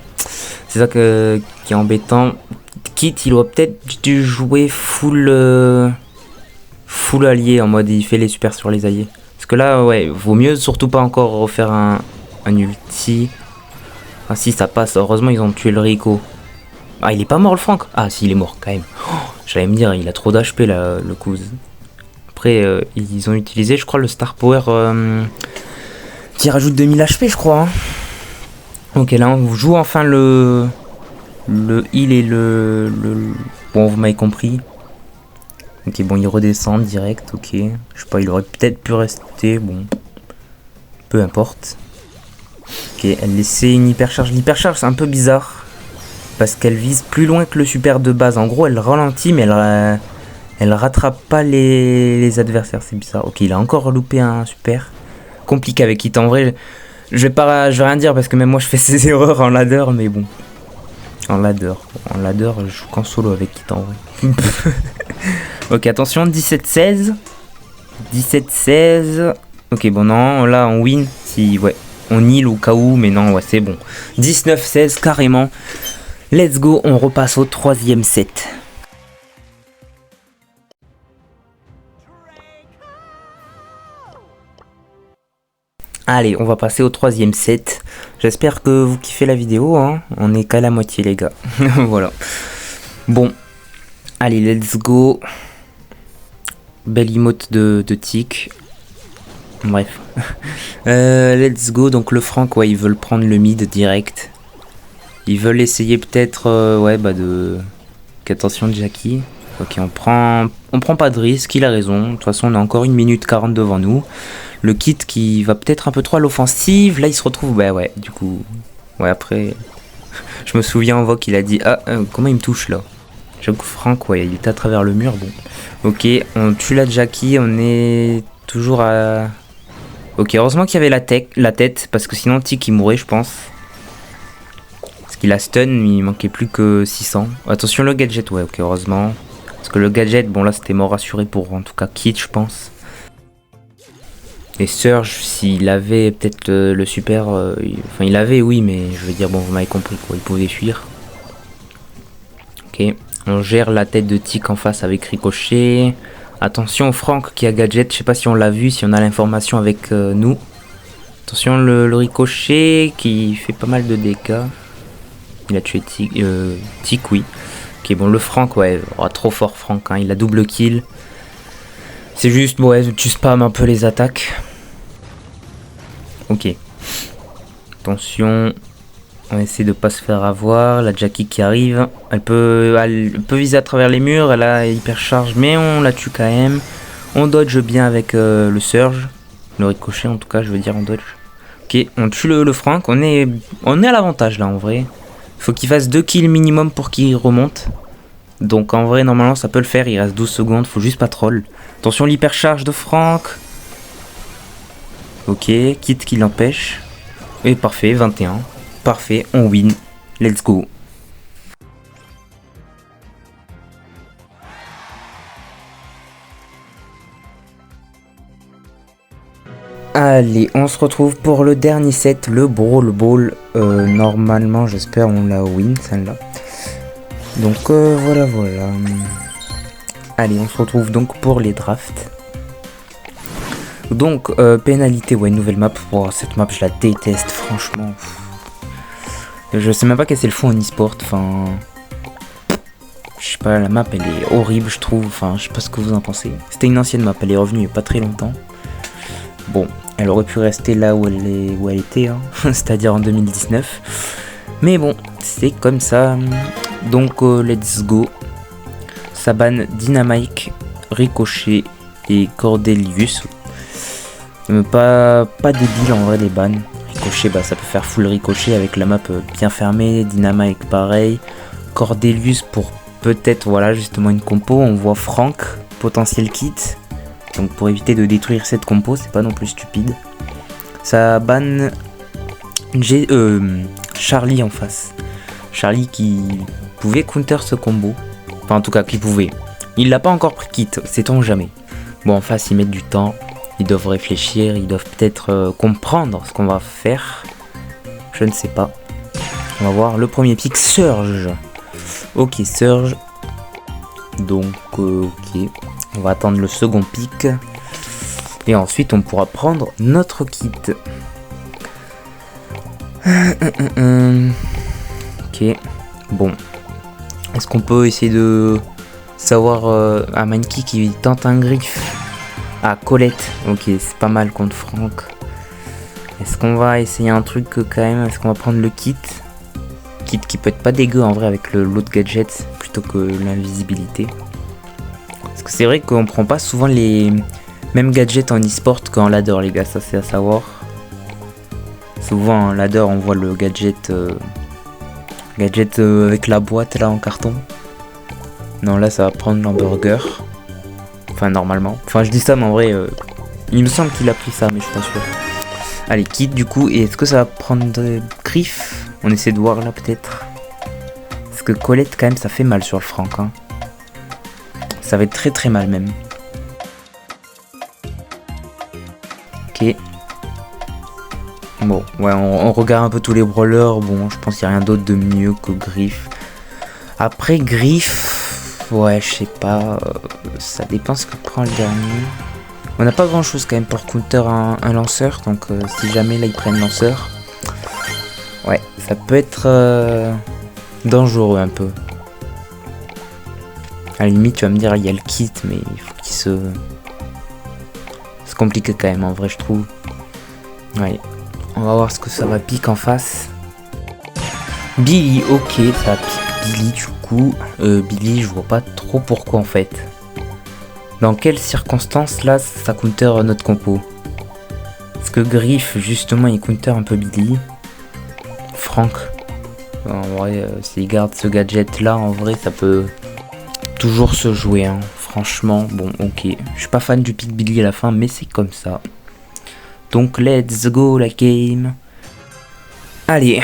C'est ça qui est embêtant. Kit il aurait peut-être dû jouer full allié en mode il fait les super sur les alliés. Parce que là ouais vaut mieux surtout pas encore refaire un ulti. Ah si ça passe, heureusement ils ont tué le Rico. Ah il est pas mort le Franck. Ah si il est mort quand même. Oh, j'allais me dire il a trop d'HP là le Kouz. Après ils ont utilisé je crois le Star Power qui rajoute 2000 HP je crois hein. Ok là on joue enfin le heal et le... Bon vous m'avez compris. Ok bon il redescend direct, ok. Je sais pas il aurait peut-être pu rester, bon. Peu importe. Ok elle laissait une hypercharge. L'hypercharge c'est un peu bizarre. Parce qu'elle vise plus loin que le super de base. En gros elle ralentit mais elle rattrape pas les adversaires, c'est bizarre. Ok il a encore loupé un super. Compliqué avec Hit en vrai je vais rien dire parce que même moi je fais ces erreurs en ladder mais bon en ladder je joue qu'en solo avec Hit en vrai. Ok attention 17-16 17-16 Ok, bon, non, là, on win. Si, ouais. On heal au cas où, mais non, ouais, c'est bon. 19-16, carrément. Let's go, on repasse au 3e set. Allez, on va passer au 3e set. J'espère que vous kiffez la vidéo, hein. On est qu'à la moitié, les gars. Voilà. Bon. Allez, let's go. Belle emote de tic. Bref. Let's go. Donc le Frank, ouais, ils veulent prendre le mid direct. Ils veulent essayer peut-être, ouais, bah de... Attention, Jackie. Ok, on prend pas de risque, il a raison. De toute façon, on a encore 1 minute 40 devant nous. Le kit qui va peut-être un peu trop à l'offensive. Là, il se retrouve... Bah ouais, du coup... Ouais, après... Je me souviens en voix qu'il a dit... Ah, comment il me touche, là? J'avoue que Frank, ouais, il était à travers le mur, bon. Ok, on tue la Jackie, on est toujours à... Ok, heureusement qu'il y avait la tête, parce que sinon, Tic, il mourrait, je pense. Parce qu'il a stun, il manquait plus que 600. Attention, le gadget, ouais, ok, heureusement. Parce que le gadget, bon là, c'était mort assuré pour, en tout cas, Kit, je pense. Et Surge, s'il avait peut-être le super... Enfin, il avait, oui, mais je veux dire, bon, vous m'avez compris, quoi, il pouvait fuir. Ok, on gère la tête de Tic en face avec Ricochet. Attention, Frank qui a gadget, je sais pas si on l'a vu, si on a l'information avec nous. Attention, le Ricochet qui fait pas mal de dégâts. Il a tué Tic, oui. Ok, bon, le Frank, ouais, oh, trop fort Frank, hein, il a double kill. C'est juste, bon, ouais, tu spams un peu les attaques. Ok. Attention. On essaie de pas se faire avoir. La Jackie qui arrive. Elle peut viser à travers les murs. Elle a hyper charge, mais on la tue quand même. On dodge bien avec le Surge. Le Ricochet, en tout cas, je veux dire, on dodge. Ok, on tue le Frank. On est à l'avantage là, en vrai. Faut qu'il fasse 2 kills minimum pour qu'il remonte. Donc en vrai, normalement, ça peut le faire. Il reste 12 secondes. Faut juste pas troll. Attention, l'hypercharge de Frank. Ok, Kit qui l'empêche. Et parfait, 21. Parfait, on win. Let's go. Allez, on se retrouve pour le dernier set, le Brawl Ball. Normalement, j'espère, on la win, celle-là. Donc, voilà. Allez, on se retrouve donc pour les drafts. Donc, pénalité, ouais, nouvelle map. Oh, cette map, je la déteste, franchement. Je sais même pas qu'est-ce qu'elle fout en e-sport, enfin... Je sais pas, la map, elle est horrible, je trouve. Enfin, je sais pas ce que vous en pensez. C'était une ancienne map, elle est revenue il y a pas très longtemps. Bon, elle aurait pu rester là où elle était, hein. C'est-à-dire en 2019. Mais bon, c'est comme ça. Donc, let's go. Ça banne Dynamite, Ricochet et Cordelius. Pas débile en vrai les bans. Ricochet, bah ça peut faire full Ricochet avec la map bien fermée. Dynamite pareil. Cordelius pour peut-être, voilà, justement une compo. On voit Frank, potentiel kit. Donc pour éviter de détruire cette compo, c'est pas non plus stupide. Ça banne Charlie en face. Charlie qui pouvait counter ce combo. Enfin en tout cas qui pouvait. Il l'a pas encore pris kit, sait-on jamais. Bon en face ils mettent du temps. Ils doivent réfléchir, ils doivent peut-être comprendre ce qu'on va faire. Je ne sais pas. On va voir le premier pick, Surge. Ok, Surge. Donc, ok. On va attendre le second pick. Et ensuite, on pourra prendre notre kit. Ok. Bon. Est-ce qu'on peut essayer de savoir un Mankey qui tente un griff? Ah, Colette. Ok, c'est pas mal contre Frank. Est-ce qu'on va essayer un truc quand même? Est-ce qu'on va prendre le kit? Kit qui peut être pas dégueu en vrai avec l'autre gadget plutôt que l'invisibilité. Parce que c'est vrai qu'on prend pas souvent les mêmes gadgets en e-sport qu'en ladder, les gars, ça c'est à savoir. Souvent en ladder on voit le gadget avec la boîte là en carton. Non, là ça va prendre l'hamburger. Enfin normalement. Enfin je dis ça mais en vrai il me semble qu'il a pris ça mais je suis pas sûr. Allez, kit du coup. Et est-ce que ça va prendre Griff? On essaie de voir là peut-être. Parce que Colette quand même ça fait mal sur le Frank, hein. Ça va être très très mal même. Ok. Bon, ouais, on regarde un peu tous les brawlers. Bon, je pense qu'il n'y a rien d'autre de mieux que Griff. Après, Griff, ouais, je sais pas. Ça dépend ce que prend le dernier. On n'a pas grand chose quand même pour counter un lanceur. Donc, si jamais là ils prennent lanceur, ouais, ça peut être dangereux un peu. À la limite, tu vas me dire, il y a le kit, mais il faut qu'il se. C'est compliqué quand même, en vrai, je trouve. Ouais. On va voir ce que ça va pique en face. Billy, ok, ça pique Billy du coup. Billy, je vois pas trop pourquoi en fait. Dans quelles circonstances là ça counter notre compo? Parce que Griff, justement, il counter un peu Billy. Frank, en vrai, s'il garde ce gadget là, en vrai, ça peut toujours se jouer. Hein. Franchement, bon, ok. Je suis pas fan du pick Billy à la fin, mais c'est comme ça. Donc let's go la game. Allez,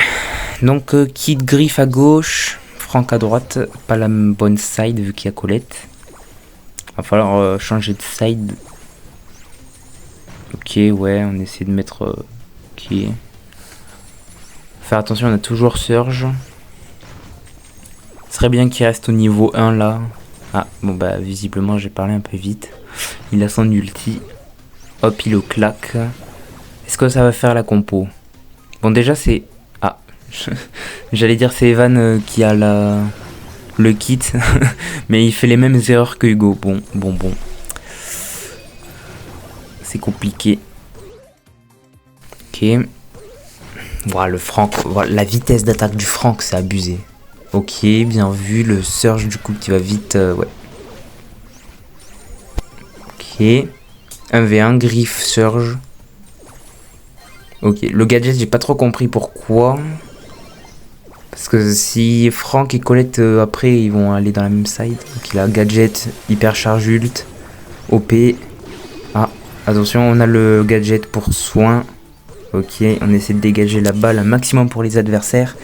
donc Kid Griff à gauche, Frank à droite, pas la bonne side vu qu'il y a Colette. Va falloir changer de side. Ok, ouais, on essaie de mettre... ok. Faire attention, on a toujours Surge. Ce serait bien qu'il reste au niveau 1 là. Ah, bon bah visiblement j'ai parlé un peu vite. Il a son ulti. Hop, il le claque. Est-ce que ça va faire la compo? Bon déjà c'est... Ah, j'allais dire c'est Evan qui a le kit. Mais il fait les mêmes erreurs que Hugo. Bon. C'est compliqué. Ok. Voilà le Frank. Voilà, la vitesse d'attaque du Frank c'est abusé. Ok, bien vu. Le Surge du coup qui va vite. Ouais. Ok. 1v1, Griff, Surge. Ok, le gadget, j'ai pas trop compris pourquoi. Parce que si Frank et Colette, après, ils vont aller dans la même side. Donc il a gadget, hyper charge ult, OP. Ah, attention, on a le gadget pour soin. Ok, on essaie de dégager la balle un maximum pour les adversaires.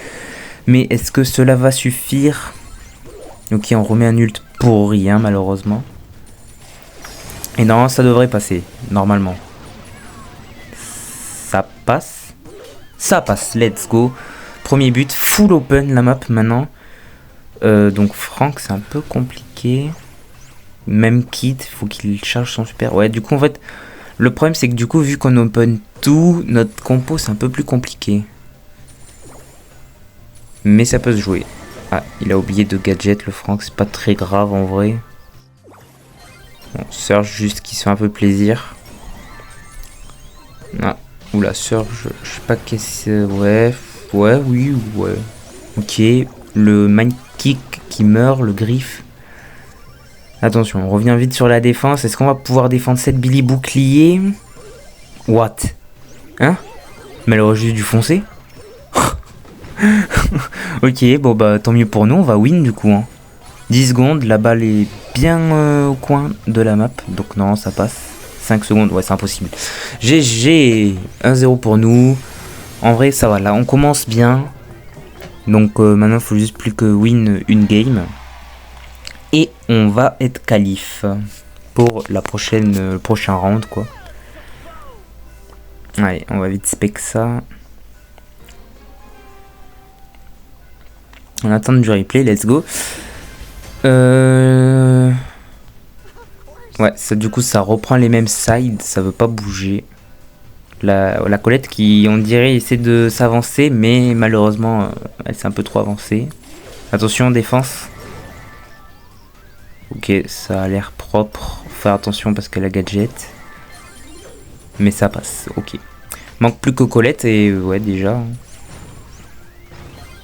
Mais est-ce que cela va suffire? Ok, on remet un ult pour rien, malheureusement. Et non, ça devrait passer, normalement. Ça passe. Ça passe, let's go. Premier but, full open la map maintenant. Donc Frank, c'est un peu compliqué. Même kit, il faut qu'il charge son super. Ouais, du coup, en fait, le problème, c'est que du coup, vu qu'on open tout, notre compo, c'est un peu plus compliqué. Mais ça peut se jouer. Ah, il a oublié de gadget, le Frank, c'est pas très grave en vrai. Bon, Surge juste qui se fait un peu plaisir. Ah. Oula, Surge, je sais pas qu'est-ce que... Ouais, oui. Ok, le mind kick qui meurt, le Griff. Attention, on revient vite sur la défense. Est-ce qu'on va pouvoir défendre cette Billy bouclier? What? Hein? Mais elle aurait juste dû foncer. Ok, bon bah tant mieux pour nous, on va win du coup. Hein. 10 secondes, la balle est bien au coin de la map. Donc non, ça passe. 5 secondes, ouais c'est impossible. GG, 1-0 pour nous. En vrai ça va, là on commence bien. Donc maintenant il faut juste plus que win une game. Et on va être qualif pour la prochaine, le prochain round quoi. Allez, on va vite spec ça. On attend du replay, let's go. Ouais, ça, du coup, ça reprend les mêmes sides, ça veut pas bouger. La Colette qui, on dirait, essaie de s'avancer, mais malheureusement, elle s'est un peu trop avancée. Attention, défense. Ok, ça a l'air propre. Faut faire attention parce qu'elle a gadget. Mais ça passe, ok. Manque plus que Colette et ouais, déjà.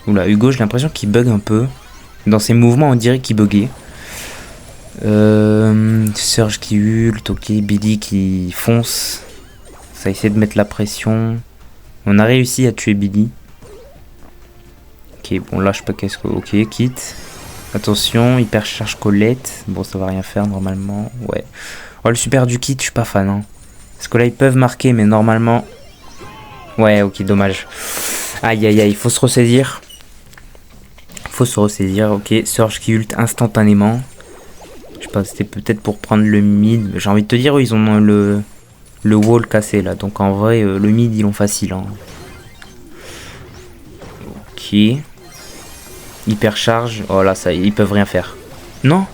Oula, Hugo, j'ai l'impression qu'il bug un peu. Dans ses mouvements, on dirait qu'il buguait. Surge qui ult, ok, Billy qui fonce. Ça essaie de mettre la pression. On a réussi à tuer Billy. Ok, bon là je sais pas qu'est-ce que... Ok, quitte. Attention, hyper charge Colette. Bon, ça va rien faire normalement. Ouais. Oh, le super du kit, je suis pas fan. Hein. Parce que là, ils peuvent marquer, mais normalement... Ouais, ok, dommage. Aïe, aïe, aïe, il faut se ressaisir. Ok. Surge qui ult instantanément. Je sais pas, c'était peut-être pour prendre le mid. J'ai envie de te dire, ils ont le le wall cassé là. Donc en vrai, le mid ils l'ont facile. Hein. Ok. Hypercharge. Oh là, ça, ils peuvent rien faire. Non.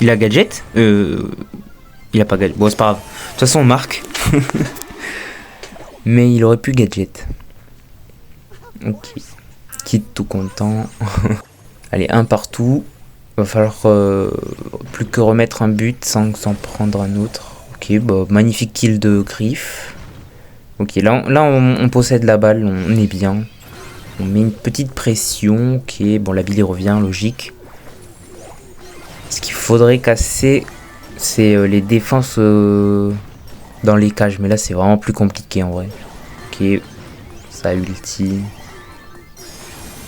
Il a gadget. Il a pas gadget. Bon, c'est pas grave. De toute façon, on marque. Mais il aurait pu gadget. Ok. Quitte tout content. Allez, un partout. Va falloir plus que remettre un but sans s'en prendre un autre. Ok, bah, magnifique kill de Griff. Ok, là on possède la balle, on est bien. On met une petite pression. Ok, bon, la bille revient, logique. Ce qu'il faudrait casser, c'est les défenses dans les cages. Mais là, c'est vraiment plus compliqué en vrai. Ok, ça ulti.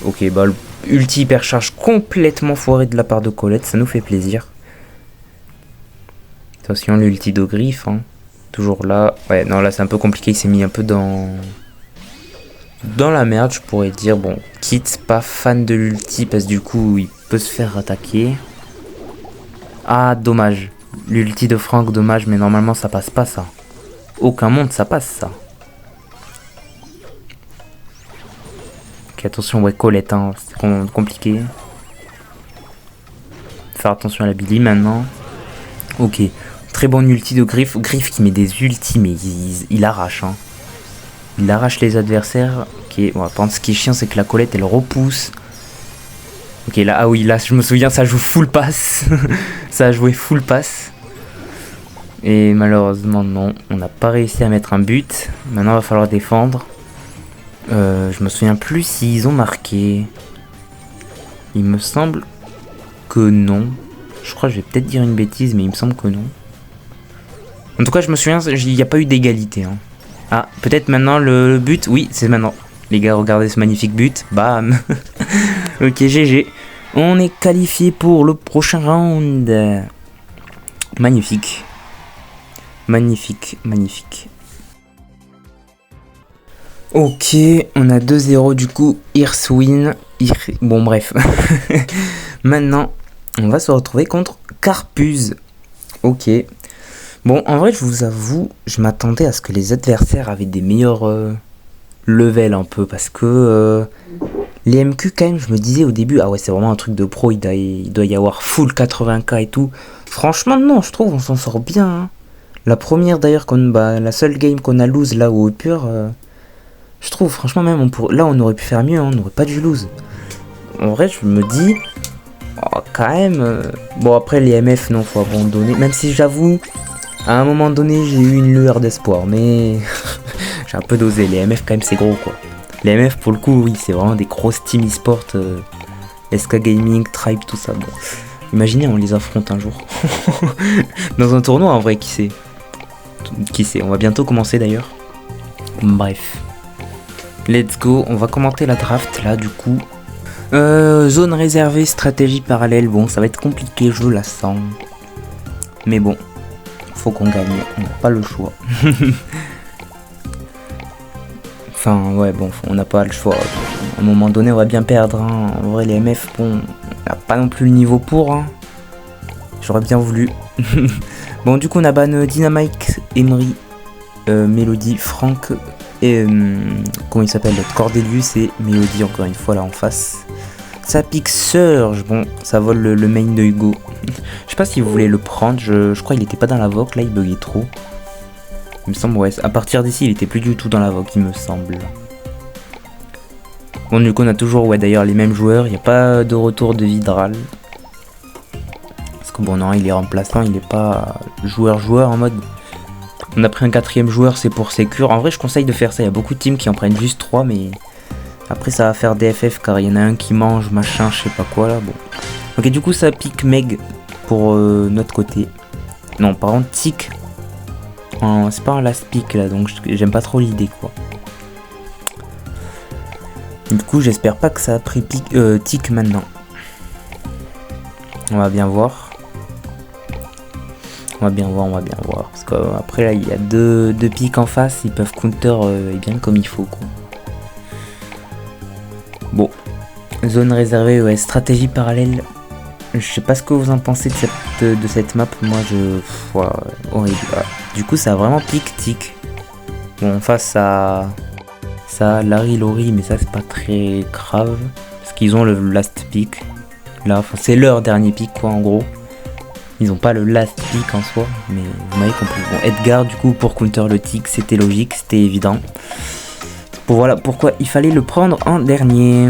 Ok, bah, le ulti hypercharge complètement foiré de la part de Colette, ça nous fait plaisir. Attention, l'ulti de Griff, hein. Toujours là. Ouais, non, là c'est un peu compliqué, il s'est mis un peu dans la merde, je pourrais dire. Bon, Kit, pas fan de l'ulti parce que du coup, il peut se faire attaquer. Ah, dommage. L'ulti de Franck, dommage, mais normalement ça passe pas ça. Aucun monde ça passe ça. Ok, attention, ouais, Colette, hein, c'est compliqué. Faire attention à la Billy maintenant. Ok, très bon ulti de Griff. Griff qui met des ultis, mais il arrache. Hein. Il arrache les adversaires. Ok, bon, par contre, ce qui est chiant, c'est que la Colette, elle repousse. Ok, là, ah oui, là, je me souviens, ça joue full pass. Ça a joué full pass. Et malheureusement, non, on n'a pas réussi à mettre un but. Maintenant, il va falloir défendre. Je me souviens plus s'ils ont marqué. Il me semble que non. Je crois que je vais peut-être dire une bêtise, mais il me semble que non. En tout cas, je me souviens, il n'y a pas eu d'égalité. Hein. Ah, peut-être maintenant le but. Oui, c'est maintenant. Les gars, regardez ce magnifique but. Bam. Ok, GG. On est qualifié pour le prochain round. Magnifique. Magnifique, magnifique. Ok, on a 2-0 du coup. Irswin. Bon, bref. Maintenant, on va se retrouver contre Carpuse. Ok. Bon, en vrai, je vous avoue, je m'attendais à ce que les adversaires avaient des meilleurs levels un peu. Parce que les MQ, quand même, je me disais au début, ah ouais, c'est vraiment un truc de pro. Il doit y avoir full 80k et tout. Franchement, non, je trouve, on s'en sort bien. Hein. La première, d'ailleurs, la seule game qu'on a lose là au pur. Je trouve, franchement, même, là, on aurait pu faire mieux. Hein, on n'aurait pas dû lose. En vrai, je me dis. Oh, quand même. Bon, après, les MF, non, faut abandonner. Même si j'avoue, à un moment donné, j'ai eu une lueur d'espoir. Mais j'ai un peu dosé. Les MF, quand même, c'est gros, quoi. Les MF, pour le coup, oui, c'est vraiment des grosses team e-sport. SK Gaming, Tribe, tout ça. Bon. Imaginez, on les affronte un jour. Dans un tournoi, en vrai, qui sait. Qui sait, on va bientôt commencer, d'ailleurs. Bref. Let's go. On va commenter la draft, là, du coup. Zone réservée, stratégie parallèle, bon ça va être compliqué, je la sens. Mais bon, faut qu'on gagne, on n'a pas le choix. Enfin ouais bon, on n'a pas le choix. À un moment donné on va bien perdre, hein. En vrai les MF, bon, on n'a pas non plus le niveau pour. Hein. J'aurais bien voulu. Bon du coup on a ban Dynamite, Emery, Mélodie, Franck et comment il s'appelle, Cordelius et Mélodie encore une fois là en face. Ça pique Surge, bon ça vole le main de Hugo. Je sais pas si vous voulez le prendre, je crois qu'il était pas dans la vogue, là il buguait trop. Il me semble ouais, à partir d'ici il était plus du tout dans la vogue il me semble. Bon du coup on a toujours ouais d'ailleurs les mêmes joueurs, il n'y a pas de retour de Vidral. Parce que bon non il est remplaçant, il n'est pas joueur en mode. On a pris un 4ème joueur, c'est pour sécure. En vrai je conseille de faire ça, il y a beaucoup de teams qui en prennent juste 3 mais... Après ça va faire DFF car il y en a un qui mange machin je sais pas quoi là bon. Ok du coup ça pique Meg pour notre côté. Non par contre tic. C'est pas un last pick là donc j'aime pas trop l'idée quoi. Du coup j'espère pas que ça a pris tic maintenant. On va bien voir. On va bien voir. Parce qu'après là il y a deux pics en face, ils peuvent counter bien comme il faut quoi. Bon, zone réservée, ouais, stratégie parallèle. Je sais pas ce que vous en pensez de cette map. Moi, horrible. Ah. Du coup, ça a vraiment pique-tic. Bon, face à ça, Larry, Laurie, mais ça c'est pas très grave. Parce qu'ils ont le last pick. Là, enfin, c'est leur dernier pick, quoi, en gros. Ils ont pas le last pick en soi, mais vous m'avez compris. Bon, Edgar, du coup, pour counter le tick, c'était logique, c'était évident. Voilà pourquoi il fallait le prendre en dernier.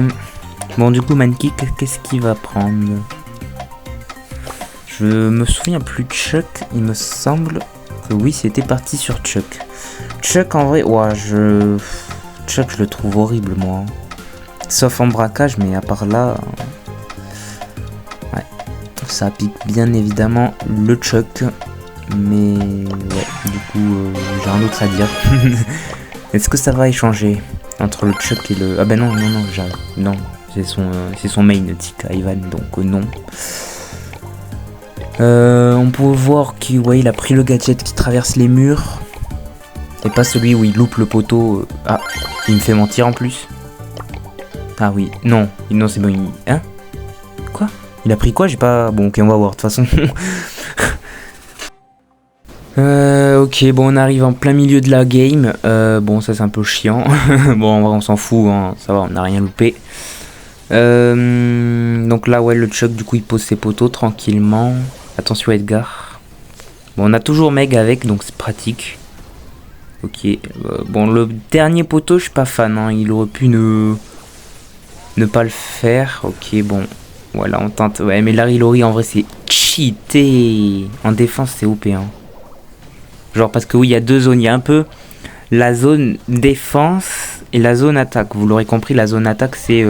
Bon, du coup, Mankick, qu'est-ce qu'il va prendre? Je me souviens plus de Chuck, il me semble que oui, c'était parti sur Chuck. Chuck, en vrai, ouais, Chuck, je le trouve horrible, moi. Sauf en braquage, mais à part là... Ouais, ça pique bien évidemment le Chuck. Mais ouais, du coup, j'ai un autre à dire. Est-ce que ça va échanger entre le Chuck et le... Ah ben non, j'arrive. Non, c'est son main, Tika Ivan, donc non. On peut voir qu'il ouais, il a pris le gadget qui traverse les murs. Et pas celui où il loupe le poteau. Ah, il me fait mentir en plus. Ah oui, non, c'est bon. Hein? Quoi? Il a pris quoi? J'ai pas... Bon, ok, on va voir, de toute façon. Ok, bon, on arrive en plein milieu de la game. Bon, ça c'est un peu chiant. Bon, en vrai, on s'en fout, hein. Ça va, on n'a rien loupé. Donc là, ouais, le Chuck, du coup, il pose ses poteaux tranquillement. Attention, Edgar. Bon, on a toujours Meg avec, donc c'est pratique. Ok, bon, le dernier poteau, je suis pas fan, hein. Il aurait pu ne pas le faire. Ok, bon, voilà, on tente. Ouais, mais Larry Laurie, en vrai, c'est cheaté. En défense, c'est OP, hein. Genre, parce que oui, il y a deux zones. Il y a un peu la zone défense et la zone attaque. Vous l'aurez compris, la zone attaque, c'est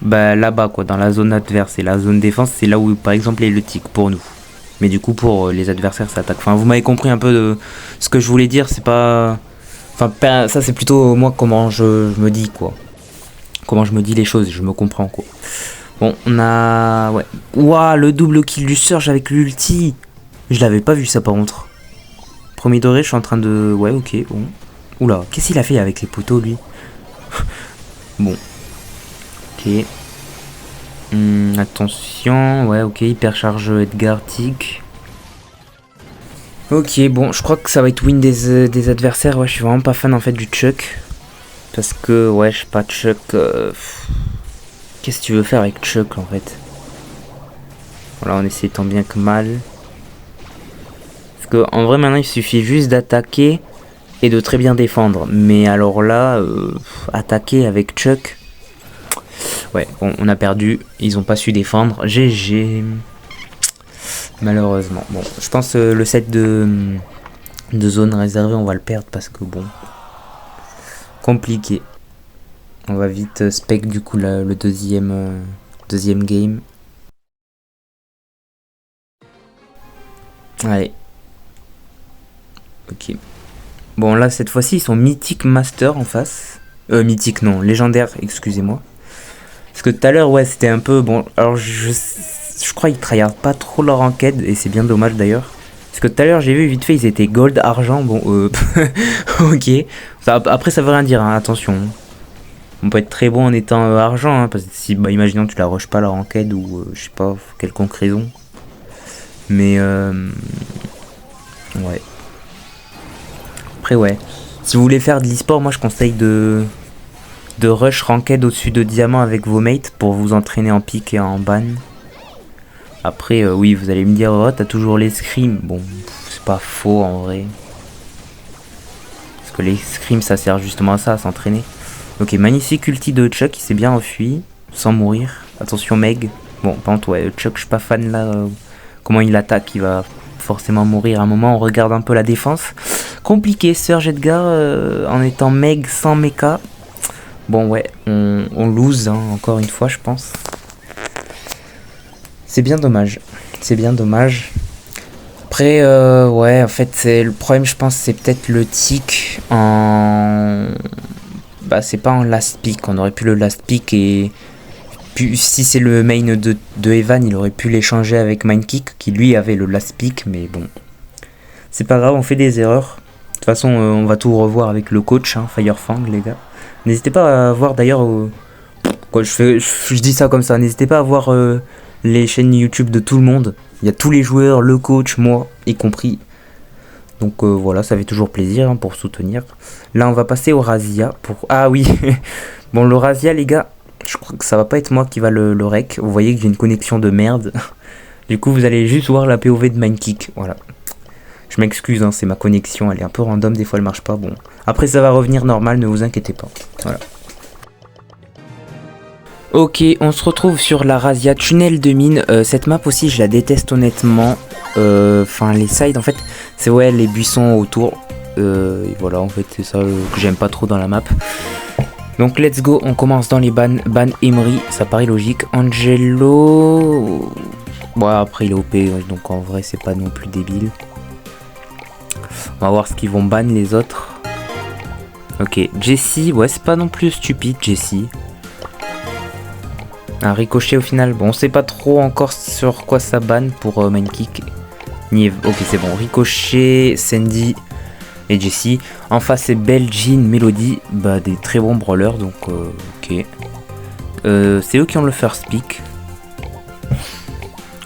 là-bas, quoi, dans la zone adverse. Et la zone défense, c'est là où, par exemple, est le tic pour nous. Mais du coup, pour les adversaires, ça attaque. Enfin, vous m'avez compris un peu de ce que je voulais dire. C'est pas... Enfin, ça, c'est plutôt moi, comment je me dis, quoi. Comment je me dis les choses, je me comprends, quoi. Bon, on a... Ouais. Ouah, le double kill du Surge avec l'ulti. Je l'avais pas vu, ça, par contre. Premier doré, je suis en train de... Ouais, ok, bon. Oula, qu'est-ce qu'il a fait avec les poteaux, lui? Bon. Ok. Attention, ouais, ok, hypercharge Edgar Tic. Ok, bon, je crois que ça va être win des adversaires. Ouais, je suis vraiment pas fan en fait du Chuck. Parce que, ouais, je sais pas, Chuck. Qu'est-ce que tu veux faire avec Chuck en fait? Voilà, on essaie tant bien que mal. Parce que, en vrai, maintenant il suffit juste d'attaquer et de très bien défendre. Mais alors là, attaquer avec Chuck. Ouais, bon, on a perdu. Ils ont pas su défendre. GG. Malheureusement. Bon, je pense le set de zone réservée, on va le perdre parce que bon. Compliqué. On va vite spec du coup le deuxième game. Allez. Ok. Bon là cette fois-ci ils sont Mythic Master en face. Mythique non, légendaire, excusez-moi. Parce que tout à l'heure ouais c'était un peu bon. Alors je crois qu'ils tryhardent pas trop leur enquête et c'est bien dommage d'ailleurs. Parce que tout à l'heure j'ai vu vite fait ils étaient gold, argent, bon ok. Après ça veut rien dire, hein, attention. On peut être très bon en étant argent, hein, parce que si bah, imaginons tu la rushes pas leur enquête ou je sais pas, quelconque raison. Mais ouais. Après ouais. Si vous voulez faire de l'e-sport, moi je conseille de rush ranked au-dessus de diamant avec vos mates pour vous entraîner en pique et en ban. Après oui vous allez me dire oh t'as toujours les scrims. Bon c'est pas faux en vrai. Parce que les scrims ça sert justement à ça, à s'entraîner. Ok magnifique ulti de Chuck, il s'est bien enfui sans mourir. Attention Meg. Bon par contre ouais Chuck je suis pas fan là. Comment il attaque, il va forcément mourir à un moment. On regarde un peu la défense. Compliqué Surge Edgar en étant Meg sans mecha. Bon ouais, on lose hein, encore une fois je pense. C'est bien dommage. C'est bien dommage. Après ouais en fait c'est le problème je pense c'est peut-être le tic en... Bah c'est pas en last pick. On aurait pu le last pick et... Puis, si c'est le main de Evan, il aurait pu l'échanger avec Mindkick qui lui avait le last pick, mais bon. C'est pas grave, on fait des erreurs. De toute façon, on va tout revoir avec le coach, hein, Firefang, les gars. N'hésitez pas à voir d'ailleurs. Quoi, je dis ça comme ça, n'hésitez pas à voir les chaînes YouTube de tout le monde. Il y a tous les joueurs, le coach, moi, y compris. Donc voilà, ça fait toujours plaisir hein, pour soutenir. Là, on va passer au Razia. Ah oui, bon, le Razia, les gars, je crois que ça va pas être moi qui va le rec. Vous voyez que j'ai une connexion de merde. Du coup, vous allez juste voir la POV de Mindkick. Voilà. Je m'excuse, hein, c'est ma connexion, elle est un peu random, des fois elle marche pas. Bon, après ça va revenir normal, ne vous inquiétez pas. Voilà. Ok, on se retrouve sur la Razia tunnel de mine. Cette map aussi, je la déteste honnêtement. Enfin, les sides, en fait, c'est ouais, les buissons autour. Et voilà, en fait, c'est ça que j'aime pas trop dans la map. Donc, let's go. On commence dans les bans. Ban Emery, ça paraît logique. Angelo. Bon, après, il est OP, donc en vrai, c'est pas non plus débile. On va voir ce qu'ils vont ban les autres. Ok, Jessie, ouais, c'est pas non plus stupide, Jessie. Un ricochet au final. Bon, on sait pas trop encore sur quoi ça banne pour Mindkick. Ok, c'est bon. Ricochet, Sandy et Jessie. En face, c'est Belgian, Melody. Bah, des très bons brawlers, donc ok. C'est eux qui ont le first pick.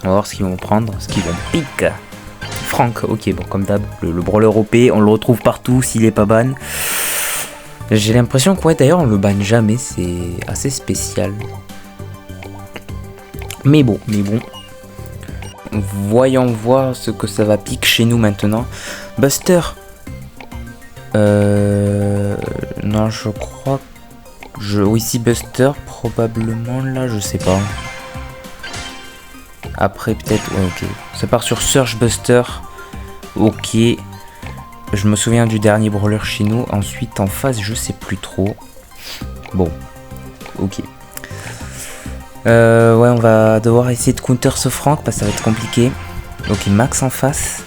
On va voir ce qu'ils vont prendre, ce qu'ils vont pick. Franck, ok, bon, comme d'hab, le brawler OP, on le retrouve partout s'il est pas ban. J'ai l'impression que, ouais, d'ailleurs, on le banne jamais, c'est assez spécial. Mais bon. Voyons voir ce que ça va pique chez nous maintenant. Buster. Non, je crois. Oui, si Buster, probablement là, je sais pas. Après, peut-être. Ouais, ok. Ça part sur Surge Buster. Ok. Je me souviens du dernier brawler chez nous. Ensuite, en face, je sais plus trop. Bon. Ok. Ouais, on va devoir essayer de counter ce Franck parce que ça va être compliqué. Ok, Max en face.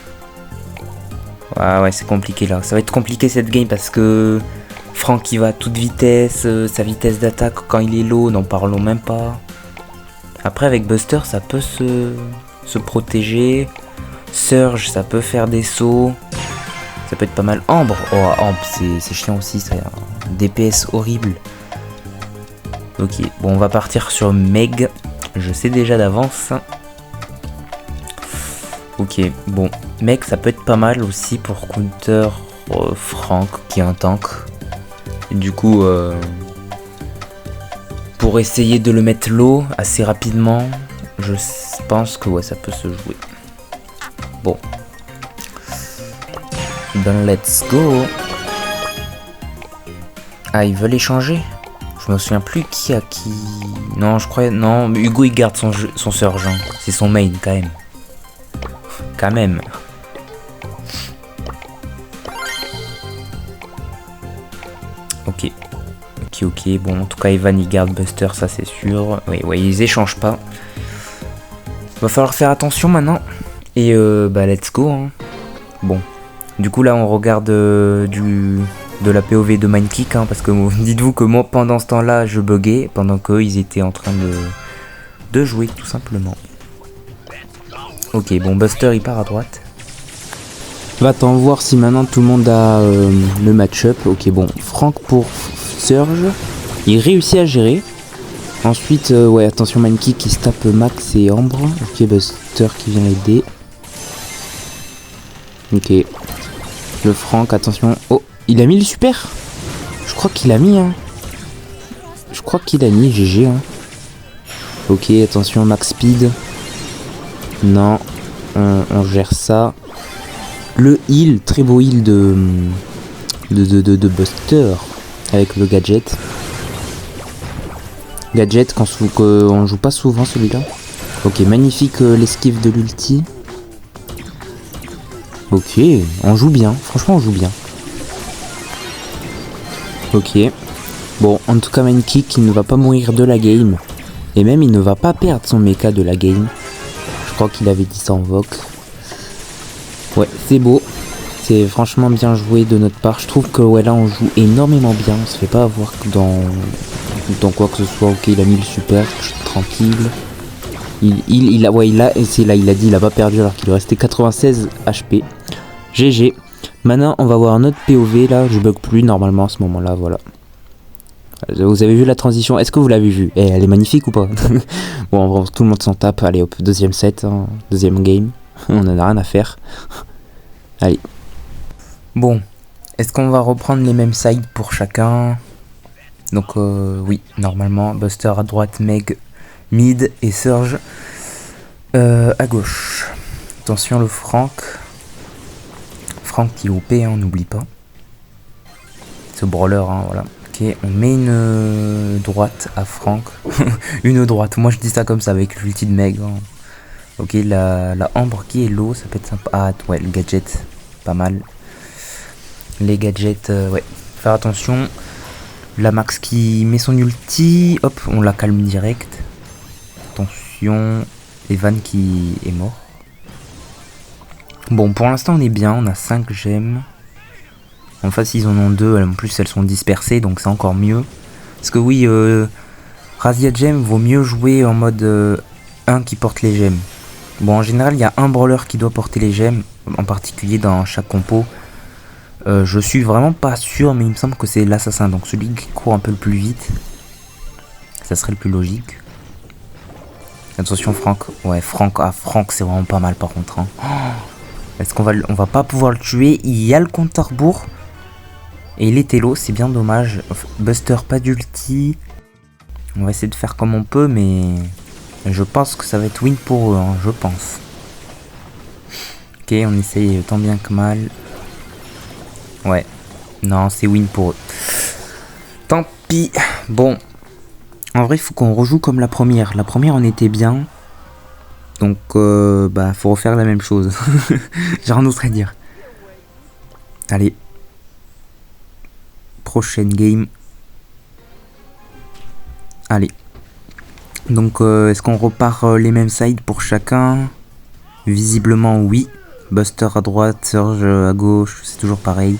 Ouais, c'est compliqué là. Ça va être compliqué cette game parce que Franck il va à toute vitesse. Sa vitesse d'attaque quand il est low, n'en parlons même pas. Après, avec Buster, ça peut se protéger. Surge, ça peut faire des sauts. Ça peut être pas mal. Ambre, oh, Ambre, c'est chiant aussi. Ça a un DPS horrible. Ok, bon, on va partir sur Meg. Je sais déjà d'avance. Ok, bon. Meg, ça peut être pas mal aussi pour counter Franck, qui est un tank. Et du coup, pour essayer de le mettre low assez rapidement, je pense que ouais, ça peut se jouer. Bon. Ben, let's go. Ah, ils veulent échanger? Je me souviens plus qui a qui. Non, je crois. Non, Hugo il garde son surge. Hein. C'est son main quand même. Quand même. Ok. Bon, en tout cas, Evan il garde Buster, ça c'est sûr. Oui, ils échangent pas. Va falloir faire attention maintenant. Et bah, let's go. Hein. Bon. Du coup, là, on regarde de la POV de Mindkick, hein, parce que dites-vous que moi pendant ce temps-là je buguais pendant qu'eux ils étaient en train de jouer tout simplement. Ok, bon, Buster il part à droite. Va-t'en voir si maintenant tout le monde a le match-up. Ok, bon, Franck pour Surge, il réussit à gérer. Ensuite, ouais, attention, Mindkick qui se tape Max et Ambre. Ok, Buster qui vient l'aider. Ok, le Franck, attention. Oh, il a mis le super. Je crois qu'il a mis, hein. Je crois qu'il a mis GG, hein. Ok, attention, Max Speed. Non, on gère ça. Le heal, très beau heal de Buster avec le gadget. Gadget qu'on joue pas souvent celui-là. Ok, magnifique l'esquive de l'ulti. Ok, on joue bien, franchement on joue bien. Ok. Bon, en tout cas, Mindkick, il ne va pas mourir de la game. Et même, il ne va pas perdre son mecha de la game. Je crois qu'il avait dit ça en voc. Ouais, c'est beau. C'est franchement bien joué de notre part. Je trouve que ouais, là, on joue énormément bien. On se fait pas avoir dans quoi que ce soit. Ok, il a mis le super. Tranquille. Il a, et c'est là, il a dit, il a pas perdu alors qu'il lui restait 96 HP. GG. Maintenant, on va voir un autre POV, là, je bug plus normalement à ce moment-là, voilà. Vous avez vu la transition? Est-ce que vous l'avez vu? Elle est magnifique ou pas? Bon, tout le monde s'en tape. Allez, hop, deuxième set, hein, deuxième game. On en a rien à faire. Allez. Bon, est-ce qu'on va reprendre les mêmes sides pour chacun? Donc oui, normalement, Buster à droite, Meg mid et Surge à gauche. Attention le Frank. Frank qui est OP, hein, on n'oublie pas. Ce brawler, hein, voilà. Ok, on met une droite à Frank. Une droite, moi je dis ça comme ça avec l'ulti de Meg. Hein. Ok, la ambre qui est low, ça peut être sympa. Ah ouais, le gadget, pas mal. Les gadgets, ouais, faire attention. La Max qui met son ulti, hop, on la calme direct. Attention, Evan qui est mort. Bon, pour l'instant on est bien, on a 5 gemmes. En face ils en ont 2, en plus elles sont dispersées, donc c'est encore mieux. Parce que oui, Razia Gem vaut mieux jouer en mode 1 qui porte les gemmes. Bon, en général il y a un brawler qui doit porter les gemmes, en particulier dans chaque compo. Je suis vraiment pas sûr, mais il me semble que c'est l'assassin, donc celui qui court un peu le plus vite. Ça serait le plus logique. Attention Franck, ouais Franck, Franck c'est vraiment pas mal par contre. Hein. Oh, est-ce qu'on va pas pouvoir le tuer? Il y a le compte à rebours. Et il est Elo, c'est bien dommage. Buster pas d'ulti. On va essayer de faire comme on peut, mais je pense que ça va être win pour eux, hein, je pense. Ok, on essaye tant bien que mal. Ouais, non, c'est win pour eux. Tant pis. Bon, en vrai, il faut qu'on rejoue comme la première. La première, on était bien. Donc, bah, faut refaire la même chose. J'ai rien d'autre à dire. Allez. Prochaine game. Allez. Donc, est-ce qu'on repart les mêmes sides pour chacun? Visiblement, oui. Buster à droite, Surge à gauche, c'est toujours pareil.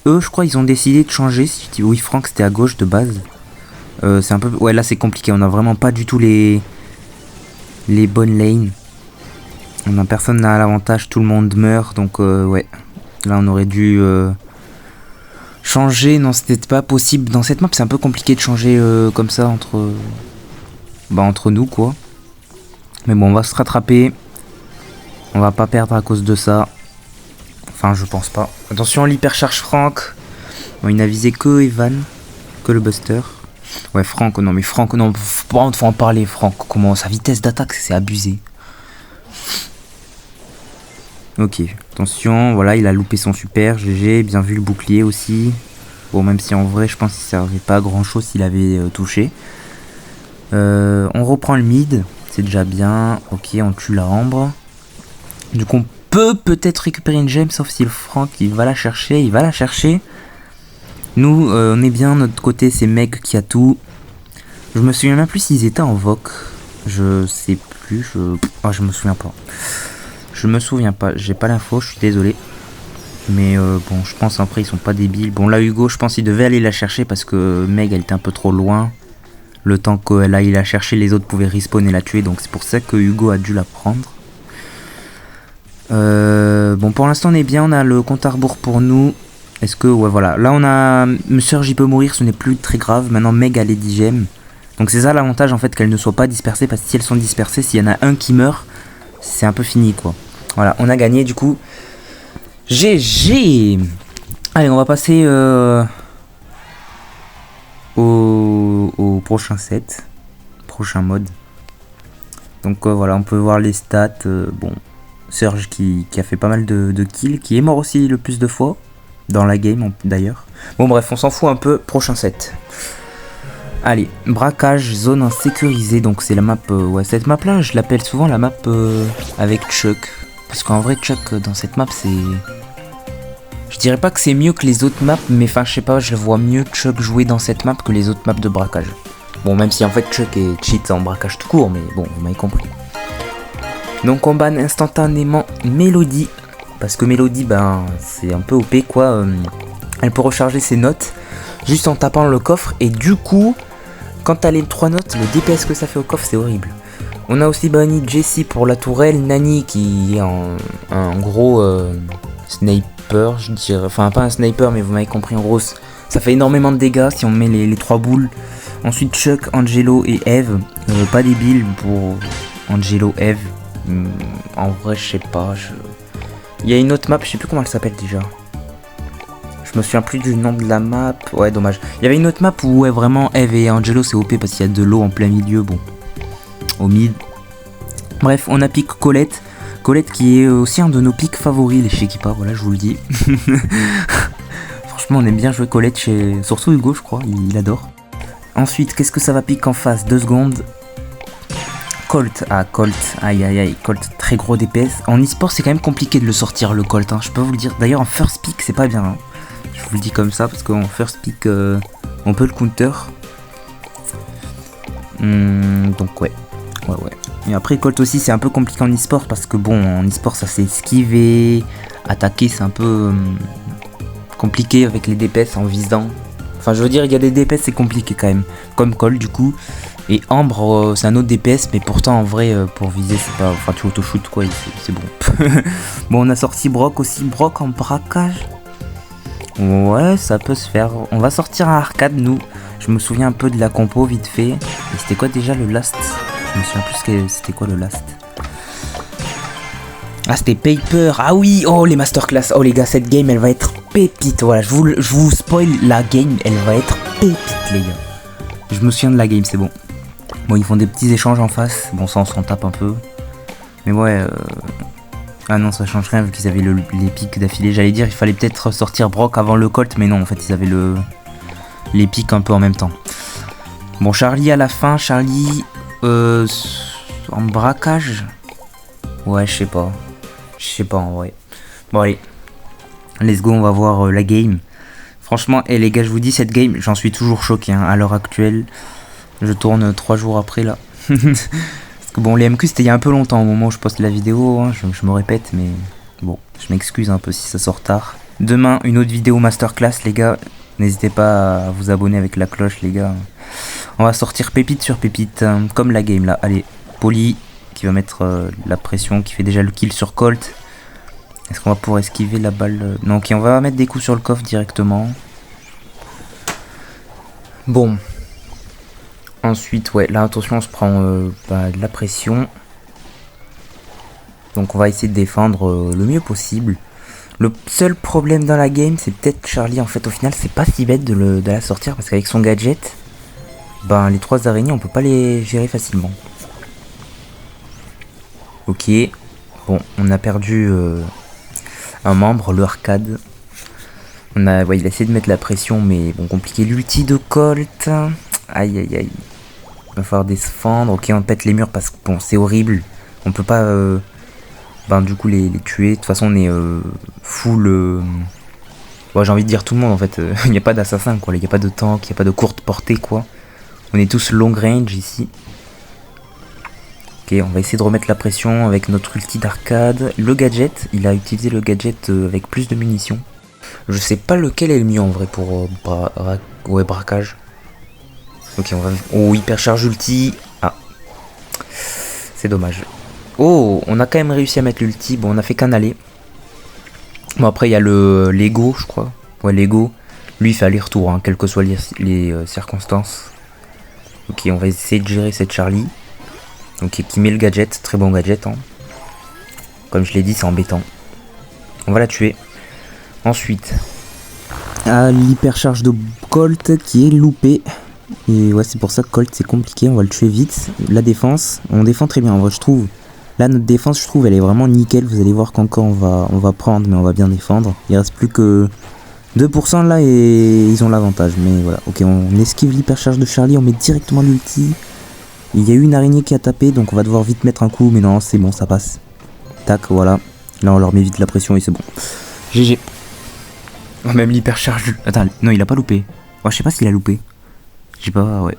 Eux, je crois, ils ont décidé de changer. Oui, Franck, c'était à gauche de base. C'est un peu... Ouais, là, c'est compliqué. On a vraiment pas du tout les bonnes lanes. Personne n'a l'avantage, tout le monde meurt. Donc, ouais. Là, on aurait dû... changer, non c'était pas possible. Dans cette map c'est un peu compliqué de changer comme ça entre nous quoi. Mais bon on va se rattraper. On va pas perdre à cause de ça. Enfin je pense pas. Attention l'hypercharge Franck. Bon, il n'a visé que Evan. Que le Buster. Ouais Franck non mais Franck non faut en parler Franck. Comment sa vitesse d'attaque c'est abusé. Ok, attention, voilà, il a loupé son super, GG, bien vu le bouclier aussi. Bon, même si en vrai, je pense qu'il servait pas à grand chose s'il avait touché. On reprend le mid, c'est déjà bien. Ok, on tue la ambre. Du coup, on peut peut-être récupérer une gemme, sauf si le Franck, il va la chercher. Nous, on est bien, notre côté, c'est Meg qui a tout. Je me souviens même plus s'ils étaient en voc. Je sais plus, je me souviens pas. Je me souviens pas, j'ai pas l'info, je suis désolé. Mais bon, je pense après ils sont pas débiles. Bon là Hugo, je pense qu'il devait aller la chercher parce que Meg elle était un peu trop loin. Le temps qu'elle aille la chercher, les autres pouvaient respawn et la tuer. Donc c'est pour ça que Hugo a dû la prendre. Bon pour l'instant on est bien, on a le compte à rebours pour nous. Est-ce que, ouais voilà, là on a... Surge il peut mourir, ce n'est plus très grave. Maintenant Meg a les 10 gemmes. Donc c'est ça l'avantage en fait, qu'elles ne soient pas dispersées. Parce que si elles sont dispersées, s'il y en a un qui meurt, c'est un peu fini quoi. Voilà, on a gagné du coup. GG. Allez, on va passer au prochain set. Prochain mode. Donc voilà, on peut voir les stats. Bon, Surge qui a fait pas mal de kills. Qui est mort aussi le plus de fois. Dans la game d'ailleurs. Bon bref, on s'en fout un peu. Prochain set. Allez, braquage, zone insécurisée. Donc c'est la map... ouais, cette map là, je l'appelle souvent la map avec Chuck. Parce qu'en vrai, Chuck, dans cette map, c'est... Je dirais pas que c'est mieux que les autres maps, mais enfin, je sais pas, je vois mieux Chuck jouer dans cette map que les autres maps de braquage. Bon, même si en fait, Chuck est cheat en braquage tout court, mais bon, vous m'avez compris. Donc, on banne instantanément Mélodie. Parce que Mélodie, ben, c'est un peu OP, quoi. Elle peut recharger ses notes juste en tapant le coffre. Et du coup, quand t'as les 3 notes, le DPS que ça fait au coffre, c'est horrible. On a aussi banni Jessie pour la tourelle, Nani qui est un gros sniper, je dirais. Enfin, pas un sniper, mais vous m'avez compris, en gros, ça fait énormément de dégâts si on met les 3 boules. Ensuite, Chuck, Angelo et Eve. Pas débile pour Angelo, Eve. En vrai, je sais pas. Il y a une autre map, je sais plus comment elle s'appelle déjà. Je me souviens plus du nom de la map. Ouais, dommage. Il y avait une autre map où ouais, vraiment Eve et Angelo c'est OP parce qu'il y a de l'eau en plein milieu. Bon, au mid. Bref, on a pick Colette. Colette qui est aussi un de nos picks favoris, les Shekipa, voilà, je vous le dis. Franchement, on aime bien jouer Colette chez... Surtout Hugo, je crois, il adore. Ensuite, qu'est-ce que ça va pick en face? 2 secondes. Colt, ah Colt, aïe aïe aïe, Colt très gros DPS. En e-sport c'est quand même compliqué de le sortir le Colt, hein. Je peux vous le dire. D'ailleurs en first pick c'est pas bien, hein. Je vous le dis comme ça parce qu'en first pick on peut le counter. Donc ouais. Et après Colt aussi c'est un peu compliqué en e-sport parce que bon en e-sport ça s'est esquivé, attaquer c'est un peu compliqué avec les DPS en visant. Enfin je veux dire il y a des DPS c'est compliqué quand même, comme Colt du coup. Et Ambre, c'est un autre DPS, mais pourtant en vrai, pour viser, c'est pas. Enfin, tu auto-shoot quoi, c'est bon. Bon, on a sorti Brock aussi. Brock en braquage. Ouais, ça peut se faire. On va sortir un arcade, nous. Je me souviens un peu de la compo vite fait. Et c'était quoi déjà le last? Je me souviens plus que c'était quoi le last. Ah, c'était Paper. Ah oui, oh les masterclass. Oh les gars, cette game, elle va être pépite. Voilà, je vous spoil la game, elle va être pépite, les gars. Je me souviens de la game, c'est bon. Bon, ils font des petits échanges en face. Bon, ça, on s'en tape un peu. Mais ouais. Ah non, ça change rien vu qu'ils avaient les pics d'affilée. J'allais dire, il fallait peut-être sortir Brock avant le Colt. Mais non, en fait, ils avaient les pics un peu en même temps. Bon, Charlie à la fin. Charlie en braquage. Ouais, je sais pas. Je sais pas en vrai. Bon, allez. Let's go, on va voir la game. Franchement, et les gars, je vous dis, cette game, j'en suis toujours choqué hein, à l'heure actuelle. Je tourne 3 jours après là. Parce que bon, les MQ c'était il y a un peu longtemps au moment où je poste la vidéo. Hein, je me répète, mais bon, je m'excuse un peu si ça sort tard. Demain, une autre vidéo masterclass, les gars. N'hésitez pas à vous abonner avec la cloche, les gars. On va sortir pépite sur pépite, hein, comme la game là. Allez, Poli qui va mettre la pression, qui fait déjà le kill sur Colt. Est-ce qu'on va pouvoir esquiver la balle? Non, ok, on va mettre des coups sur le coffre directement. Bon. Ensuite, ouais, là, attention, on se prend de la pression. Donc, on va essayer de défendre le mieux possible. Le seul problème dans la game, c'est peut-être Charlie. En fait, au final, c'est pas si bête de la sortir. Parce qu'avec son gadget, les 3 araignées, on peut pas les gérer facilement. Ok. Bon, on a perdu un membre, le arcade. Il a essayé de mettre la pression, mais bon, compliqué. L'ulti de Colt. Aïe, aïe, aïe. Il va falloir défendre. Ok, on pète les murs parce que bon, c'est horrible. On peut pas du coup les tuer. De toute façon, on est full. J'ai envie de dire tout le monde en fait. Il n'y a pas d'assassin quoi. Il n'y a pas de tank, il n'y a pas de courte portée quoi. On est tous long range ici. Ok, on va essayer de remettre la pression avec notre ulti d'arcade. Le gadget, il a utilisé le gadget avec plus de munitions. Je sais pas lequel est le mieux en vrai pour braquage. Ok, on va... Oh, hypercharge ulti. Ah. C'est dommage. Oh, on a quand même réussi à mettre l'ulti. Bon, on a fait qu'un aller. Bon, après, il y a le Lego, je crois. Ouais, Lego. Lui, il fait aller-retour, hein, quelles que soient les circonstances. Ok, on va essayer de gérer cette Charlie. Ok, qui met le gadget. Très bon gadget, hein. Comme je l'ai dit, c'est embêtant. On va la tuer. Ensuite, l'hypercharge de Colt qui est loupée. Et ouais, c'est pour ça que Colt c'est compliqué, on va le tuer vite. La défense, on défend très bien en vrai, je trouve. Là, notre défense, je trouve, elle est vraiment nickel. Vous allez voir qu'encore on va prendre, mais on va bien défendre. Il reste plus que 2% là et ils ont l'avantage. Mais voilà, ok, on esquive l'hypercharge de Charlie, on met directement l'ulti. Il y a eu une araignée qui a tapé, donc on va devoir vite mettre un coup. Mais non, c'est bon, ça passe. Tac, voilà. Là, on leur met vite la pression et c'est bon. GG. Oh, même l'hypercharge. Attends, non, il a pas loupé. Oh, je sais pas s'il a loupé. Je sais pas, ouais.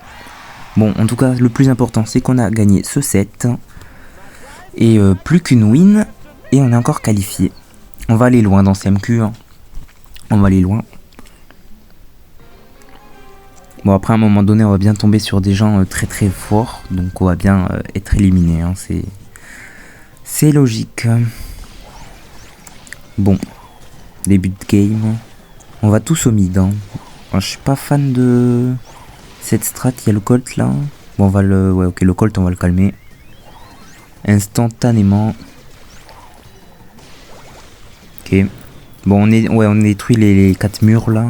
Bon, en tout cas, le plus important, c'est qu'on a gagné ce set. Et plus qu'une win. Et on est encore qualifié. On va aller loin dans CMQ. Hein. On va aller loin. Bon, après, à un moment donné, on va bien tomber sur des gens très très forts. Donc, on va bien être éliminé. Hein. C'est logique. Bon. Début de game. On va tous au mid. Hein. Je suis pas fan de cette strat. Il y a le Colt là. Bon, on va le... Ouais, ok, le Colt, on va le calmer. Instantanément. Ok. Bon, on détruit les 4 murs là.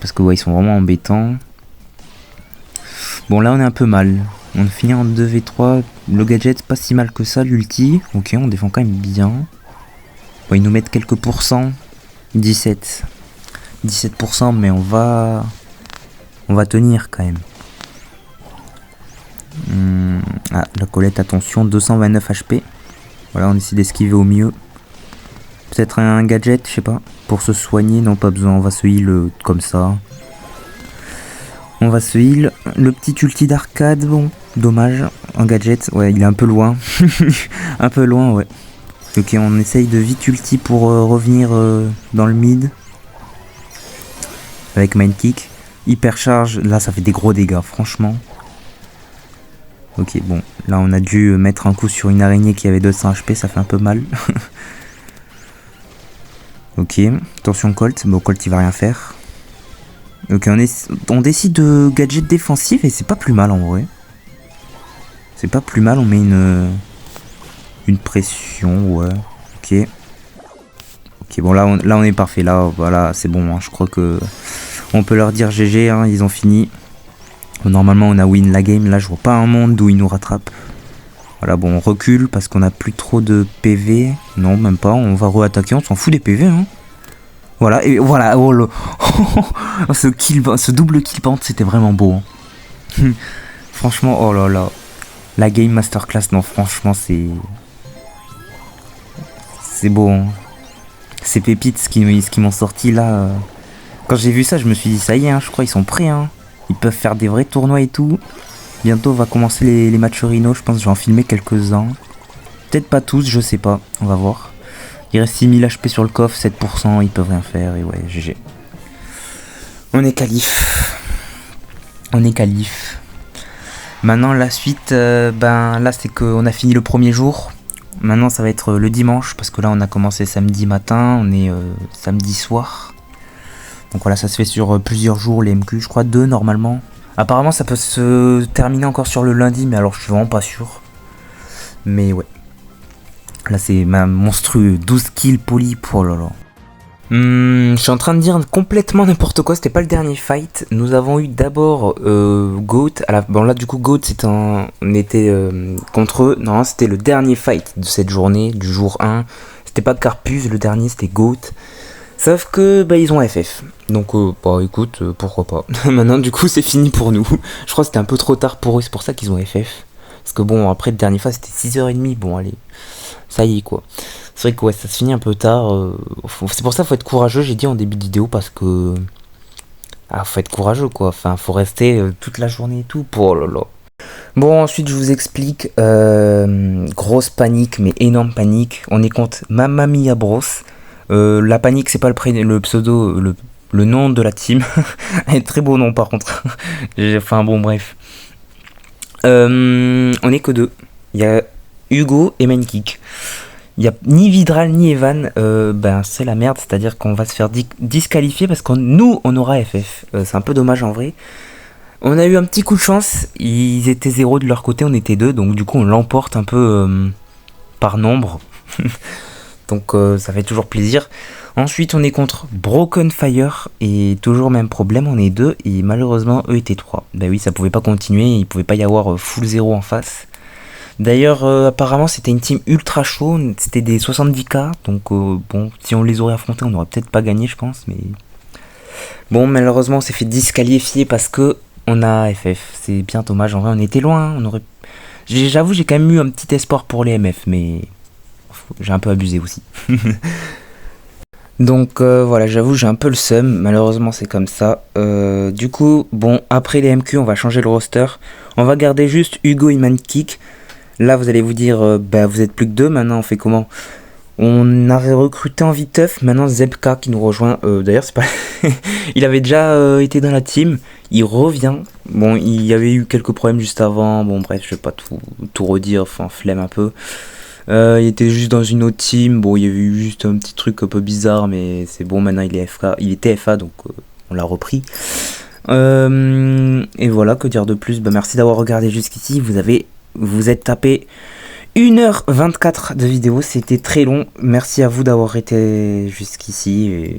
Parce que ouais, ils sont vraiment embêtants. Bon, là on est un peu mal. On finit en 2v3. Le gadget, pas si mal que ça. L'ulti, ok, on défend quand même bien. Bon, ils nous mettent quelques pourcents. 17%, mais on va tenir quand même. Ah, la Colette, attention, 229 HP. Voilà, on essaie d'esquiver au mieux. Peut-être un gadget, je sais pas, pour se soigner. Non, pas besoin, on va se heal comme ça. On va se heal. Le petit ulti d'arcade, bon, dommage. Un gadget, ouais, il est un peu loin. Un peu loin, ouais. Ok, on essaye de vite ulti pour revenir dans le mid. Avec main kick. Hyper charge, là ça fait des gros dégâts, franchement. Ok, bon, là on a dû mettre un coup sur une araignée qui avait 200 HP, ça fait un peu mal. Ok, attention Colt, bon Colt il va rien faire. Ok, on décide de gadget défensif et c'est pas plus mal en vrai. C'est pas plus mal, on met une pression, ouais. Ok. Ok, bon là on est parfait, là voilà, c'est bon, hein, je crois que on peut leur dire GG, hein, ils ont fini. Normalement on a win la game, là je vois pas un monde où ils nous rattrapent. Voilà, bon on recule parce qu'on a plus trop de PV. Non, même pas, on va re-attaquer, on s'en fout des PV, hein. Voilà, et voilà, oh le... ce double kill pente, c'était vraiment beau, hein. Franchement, oh là là. La game masterclass, non, franchement, c'est beau, hein. Ces pépites, ce qui m'ont sorti là. Quand j'ai vu ça, je me suis dit, ça y est, hein, je crois ils sont prêts, hein. Ils peuvent faire des vrais tournois et tout. Bientôt, va commencer les matchs Rhino, je pense que je vais en filmer quelques-uns. Peut-être pas tous, je sais pas, on va voir. Il reste 6000 HP sur le coffre, 7%, ils peuvent rien faire, et ouais, GG. On est qualif. On est qualif. Maintenant, la suite, ben là, c'est qu'on a fini le premier jour. Maintenant, ça va être le dimanche, parce que là, on a commencé samedi matin, on est samedi soir. Donc voilà, ça se fait sur plusieurs jours, les MQ, je crois 2 normalement. Apparemment, ça peut se terminer encore sur le lundi, mais alors je suis vraiment pas sûr. Mais ouais. Là, c'est ma monstrueux 12 kills poly. Oh là là. Je suis en train de dire complètement n'importe quoi, c'était pas le dernier fight. Nous avons eu d'abord Goat. Bon là du coup Goat on était contre eux. Non, c'était le dernier fight de cette journée, du jour 1. C'était pas Carpus, le dernier c'était Goat. Sauf que bah ils ont FF. Donc bah écoute, pourquoi pas. Maintenant du coup c'est fini pour nous. Je crois que c'était un peu trop tard pour eux, c'est pour ça qu'ils ont FF. Parce que bon après le dernier fight c'était 6h30, bon allez. Ça y est quoi. C'est vrai que ouais, ça se finit un peu tard. C'est pour ça qu'il faut être courageux, j'ai dit en début de vidéo, parce que... Ah, faut être courageux quoi, enfin faut rester toute la journée et tout. Oh là là. Bon, ensuite je vous explique. Grosse panique, mais énorme panique. On est contre Mamma Mia Bros. La panique, c'est pas le pseudo, le nom de la team. Un très beau nom par contre. Enfin bon, bref. On est que 2. Il y a Hugo et Mainkick. Il n'y a ni Vidral ni Evan, ben c'est la merde, c'est-à-dire qu'on va se faire disqualifier parce qu'on nous on aura FF. C'est un peu dommage en vrai. On a eu un petit coup de chance, ils étaient 0 de leur côté, on était 2, donc du coup on l'emporte un peu par nombre. Donc ça fait toujours plaisir. Ensuite on est contre Broken Fire et toujours même problème, on est 2 et malheureusement eux étaient 3. Ben oui, ça pouvait pas continuer, il pouvait pas y avoir full 0 en face. D'ailleurs, apparemment, c'était une team ultra chaud, c'était des 70k, donc bon, si on les aurait affrontés, on n'aurait peut-être pas gagné, je pense, mais... Bon, malheureusement, on s'est fait disqualifier parce que on a FF, c'est bien dommage, en vrai, on était loin, on aurait... J'avoue, j'ai quand même eu un petit espoir pour les MF, mais... J'ai un peu abusé aussi. Donc voilà, j'avoue, j'ai un peu le seum, malheureusement, c'est comme ça. Du coup, bon, après les MQ, on va changer le roster. On va garder juste Hugo et Mainkick. Là, vous allez vous dire, bah, vous êtes plus que 2, maintenant on fait comment? On avait recruté en viteuf, maintenant Zebka qui nous rejoint. D'ailleurs, c'est pas... il avait déjà été dans la team, il revient. Bon, il y avait eu quelques problèmes juste avant, bon bref, je vais pas tout redire, enfin flemme un peu. Il était juste dans une autre team, bon il y avait eu juste un petit truc un peu bizarre, mais c'est bon, maintenant il était FA, donc on l'a repris. Et voilà, que dire de plus? Bah, merci d'avoir regardé jusqu'ici, vous êtes tapé 1h24 de vidéo, c'était très long. Merci à vous d'avoir été jusqu'ici. Et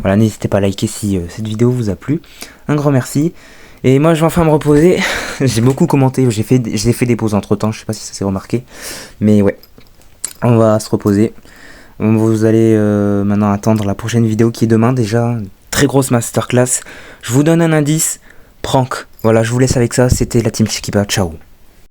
voilà, n'hésitez pas à liker si cette vidéo vous a plu. Un grand merci. Et moi je vais enfin me reposer. J'ai beaucoup commenté, j'ai fait des pauses entre temps, je sais pas si ça s'est remarqué. Mais ouais, on va se reposer. Vous allez maintenant attendre la prochaine vidéo qui est demain déjà. Très grosse masterclass. Je vous donne un indice. Prank. Voilà, je vous laisse avec ça. C'était la team Chikiba. Ciao.